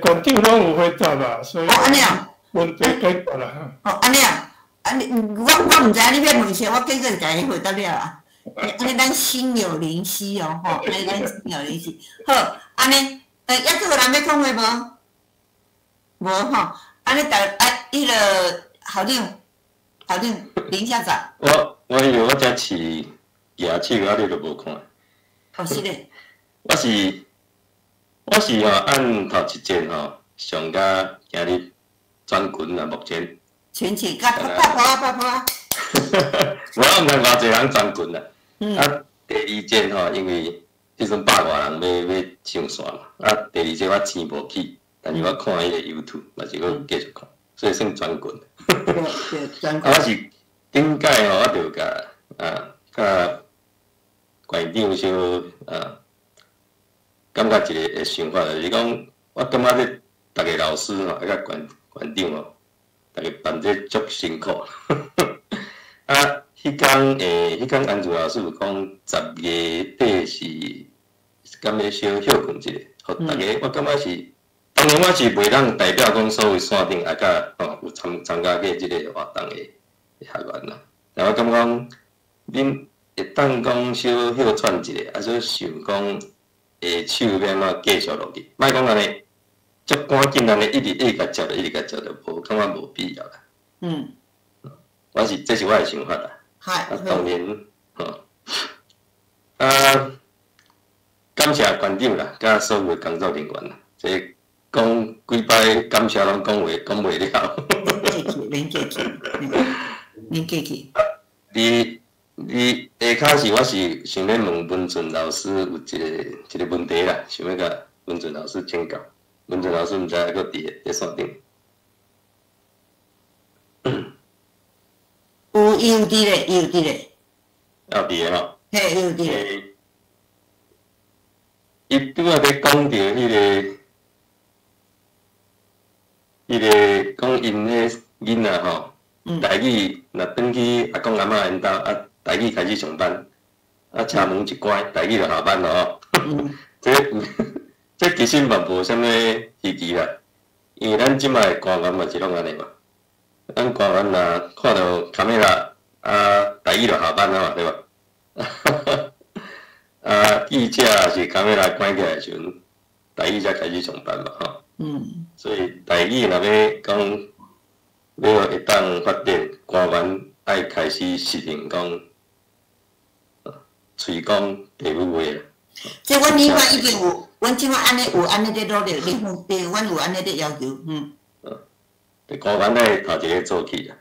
馆长拢有回答啦，所以。哦，安尼啊。问题解决啦哈。哦，安尼啊，我毋知你要问啥，我计个甲伊回答了啊。安尼咱心有灵犀哦，吼，安尼咱心有灵犀。好，安尼，还佫有人要讲话无？无吼，安尼迄个校长林校长。我以为我遮饲野手，啊，你都无看。哦，是咧。我是吼按头一节吼上甲今日。转群啊，目前全体甲拍破啊！我毋知偌济人转群啊。啊，第二节吼，因为迄阵100外人要上线嘛，啊，第二节我钱无去，但是我看迄个 YouTube， 嘛是搁继续看，所以算转群。对，转群。啊，我是顶届吼，我着甲馆长小感觉一个想法，就是讲，我感觉咧，逐个老师吼，甲馆长哦，逐个办这足辛苦。啊，迄天安祖老师有讲10月底是敢要小休困一下，互逐个我感觉是，当然我是袂当代表讲所有线顶啊甲有参加过即个活动的学员啦。但我感觉恁会当讲小休喘一下，啊，所想讲下手要安怎继续落去，莫讲安尼。足赶紧安尼一直甲接着，无感觉无必要啦。这是我的想法啦。当然，感谢馆长啦，甲所有工作人员啦。这讲几摆感谢拢讲袂了。免客气。你下骹是我是想要问文俊老师有一个问题啦，想要甲文俊老师请教。文俊老师毋知还搁伫线顶。伊有伫咧，伊有伫咧。后伫个吼。嘿，伊有伫咧。伊拄仔咧讲着迄个讲因迄囡仔吼，台语若转去阿公阿嬷因兜，台语开始上班，车门一关，台语就下班咯吼。这其实嘛无啥物稀奇啦，因为咱即摆官员嘛是拢安尼嘛。咱官员若看到卡梅拉台语就下班了嘛，对吧？记者是卡梅拉关起来时阵，台语才开始上班嘛，吼。所以台语若要讲要会当发展，官员爱开始适应讲，喙讲地母话。即阮理发已经有，阮即摆安尼有安尼咧努力，对，阮有安尼咧要求，官员咧头一个做起啦。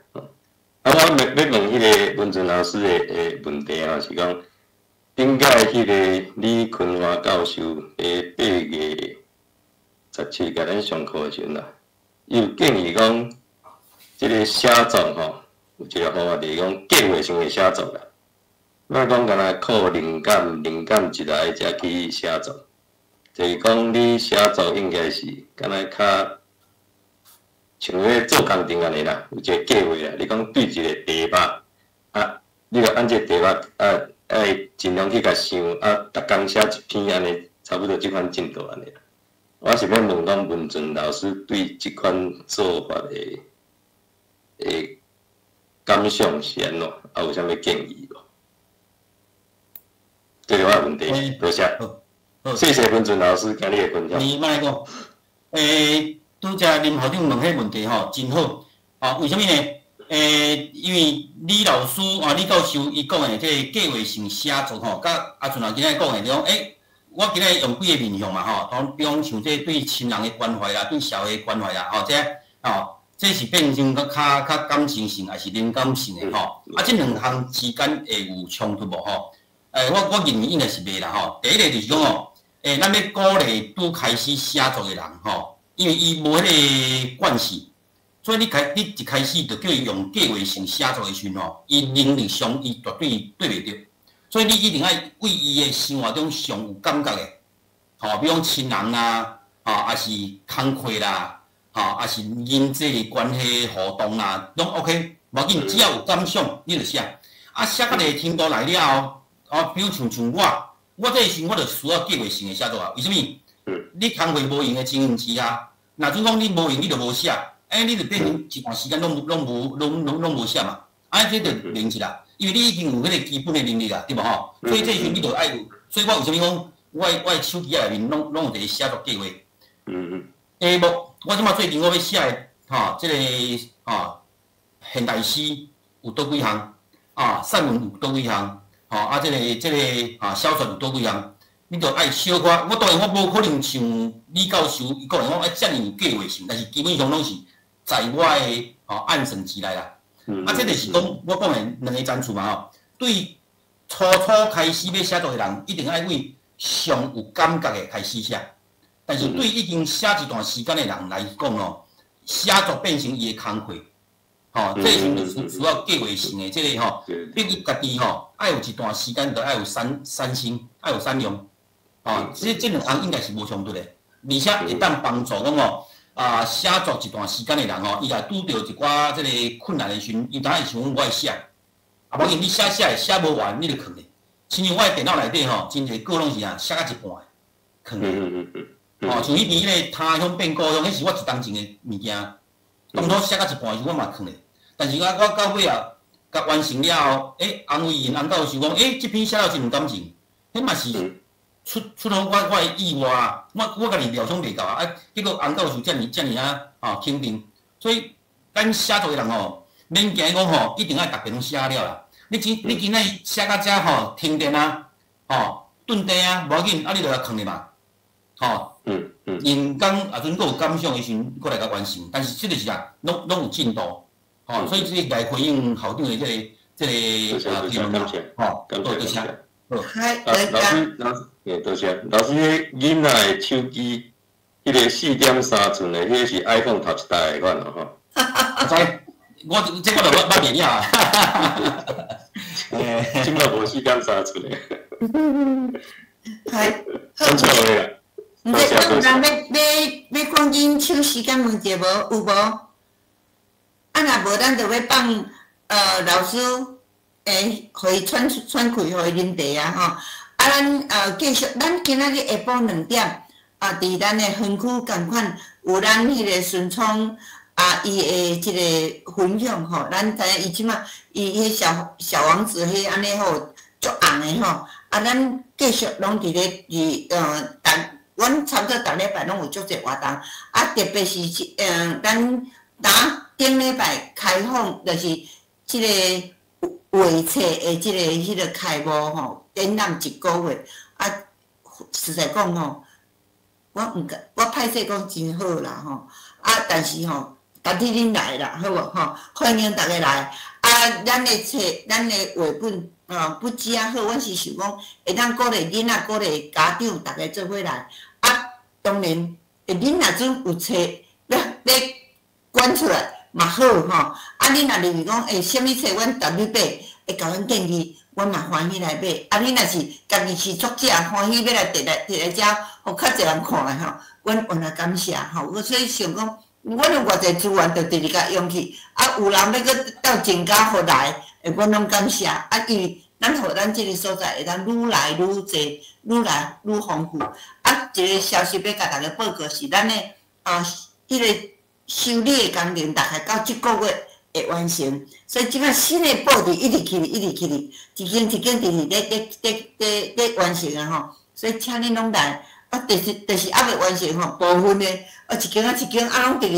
我要问迄个文俊老师的问题啊，是讲顶届迄个李坤华教授8月17甲咱上课的时阵啦，伊有建议讲，即个写作吼，有一个方法就是讲计划性的写作啦。莫讲干那靠灵感一来才去写作，就是讲你写作应该是干那较像咧做工程安尼啦，有一个计划啦。你讲对一个题目你着按这题目爱尽量去甲想逐工写一篇安尼，差不多即款进度安尼啦。我是要问讲文俊老师对即款做法的感想是安怎，有啥物建议无？这是我的问题，多谢。谢谢文俊老师今日的分享。你莫讲，拄则林校长问迄问题吼，真好。为什么呢？因为李老师李教授伊讲的这计划性写作吼，甲阿俊老今仔讲的就讲，我今仔用几个面向嘛吼，比方像这对亲人的关怀啦，对社会的关怀啦，这是变成较感情性还是灵感性的吼？这两项之间会有冲突无吼？我认为应该是袂啦吼。第一个就是讲咱要鼓励拄开始写作的人吼，因为伊无迄个惯势，所以你一开始就叫伊用计划性写作的时阵吼，伊能力上伊绝对对袂着，所以你一定要为伊的生活中上有感觉的，比如亲人啦，还是工课啦，还是人际关系互动啦，拢 OK， 无要紧，只要有感想你就写。写到一个程度来了后，比如像我这时我就需要计划性的写作啊。为什么？你工课无用的情形之下，若准讲你无用，你就无写，你就变成一段时间拢无写嘛。这就零起啦，因为你已经有迄个基本的能力啦，对无吼？所以这时阵你就爱有，所以我为什么讲我手机内面拢有一个写作计划。我即马最近我要写的这个现代诗有倒几项散文有倒几项。这个小说有倒几项，你着爱小可。我当然我无可能像李教授伊讲的讲遮尔有计划性，但是基本上拢是在我的按省之内啦。这就是讲我讲的两个赞处嘛吼。对初开始要写作的人，一定爱为上有感觉的开始写。但是对已经写一段时间的人来讲哦，写作变成伊的工课。这是需要计划性的，这个逼伊家己爱有一段时间，就爱有三心，爱有三用，这两项应该是无冲突的，而且会当帮助讲写作一段时间的人伊也拄到一寡这个困难的时阵，伊当然会想我会写，无要紧，你写无完你就放咧。亲像我的电脑内底真侪个拢是写到一半的，放咧。像迄边迄个他乡变故乡，迄是我一当前的物件。当初写到一半时，我嘛放咧，但是我到尾甲完成了后，安慰因安教授讲，这篇写了真有感情，迄嘛是出乎我的意外啊！我家己料想袂到结果安教授遮尔肯定，所以咱写作的人免惊讲一定要逐篇拢写了啦。你今仔写到遮停电顿地无要紧，你就来放咧嘛，因讲阵佫有感想的时阵，佫来甲完成，但是即个是拢有进度，所以即个来回应校长的这个提问啦，多谢。多谢老师，囡仔的手机，迄个4.3寸的，迄个是 iPhone 头一代的款咯，知，我这个我袂了啊。今麦无时间查出来。係，很错的啦。唔知有人要趕緊抽時間問者無？有無？啊，若無咱就要放老師互伊喘開，互伊啉茶啊吼。啊，咱繼續，咱今仔日下晡2點佇咱的分區共款有咱迄個順聰伊的即個分享吼，咱知影伊即馬伊迄小王子迄安尼吼足紅的吼，咱繼續攏佇咧阮差不多逐禮拜攏有足濟活動，特別是咱頂禮拜開放，就是即個畫冊的即個迄個開幕吼，展覽1個月，實在講吼，我歹勢講真好啦吼，但是吼，感謝恁來啦，好無吼？歡迎大家來，咱的冊，咱的畫本。不止好，阮是想講會當鼓勵囡仔、鼓勵家長，大家做伙來。當然，恁若準有冊要管出來嘛好吼。恁若認為講啥物冊阮逐日買，會甲阮建議，阮嘛歡喜來買。恁若是家己是作者，歡喜要來摕來遮，互較濟人看的吼，阮原來感謝吼。我所以想講，阮有偌濟資源，就直直甲用去。有人要閣到增加互來。阮拢感謝，因為咱互咱即個所在會當愈來愈濟，愈來愈豐富。一個消息要甲大家報告是咱的迄個修理的工程，大概到即個月會完成。所以即擺新的報紙一直起哩，一間直咧完成啊吼。所以請恁攏來，就是還未完成吼，部分的一間攏直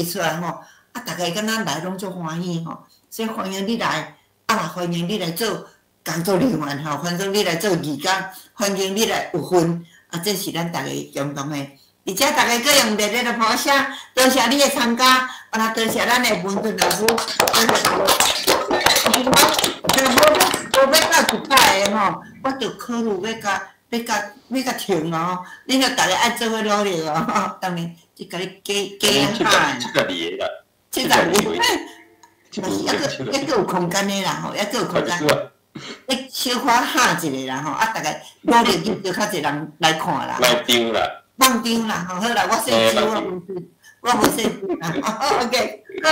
直出來吼，大家敢若來攏足歡喜吼。所以歡迎你來。歡迎你來做工作人員吼，歡迎你來做義工，歡迎你來有份，這是咱大家共同的。而且大家各用熱烈的鼓聲，多謝你的參加，多謝咱的文頓老師。我要到一擺的吼，我就考慮要甲停哦，恁著大家愛做伙努力哦。當然，就甲你加喊。這個你。但是還有空間的啦吼，還有空間，你小可喊一個啦吼，大家努力去叫較濟人來看啦。放張啦，好啦，我先收，我無說啦，OK，好。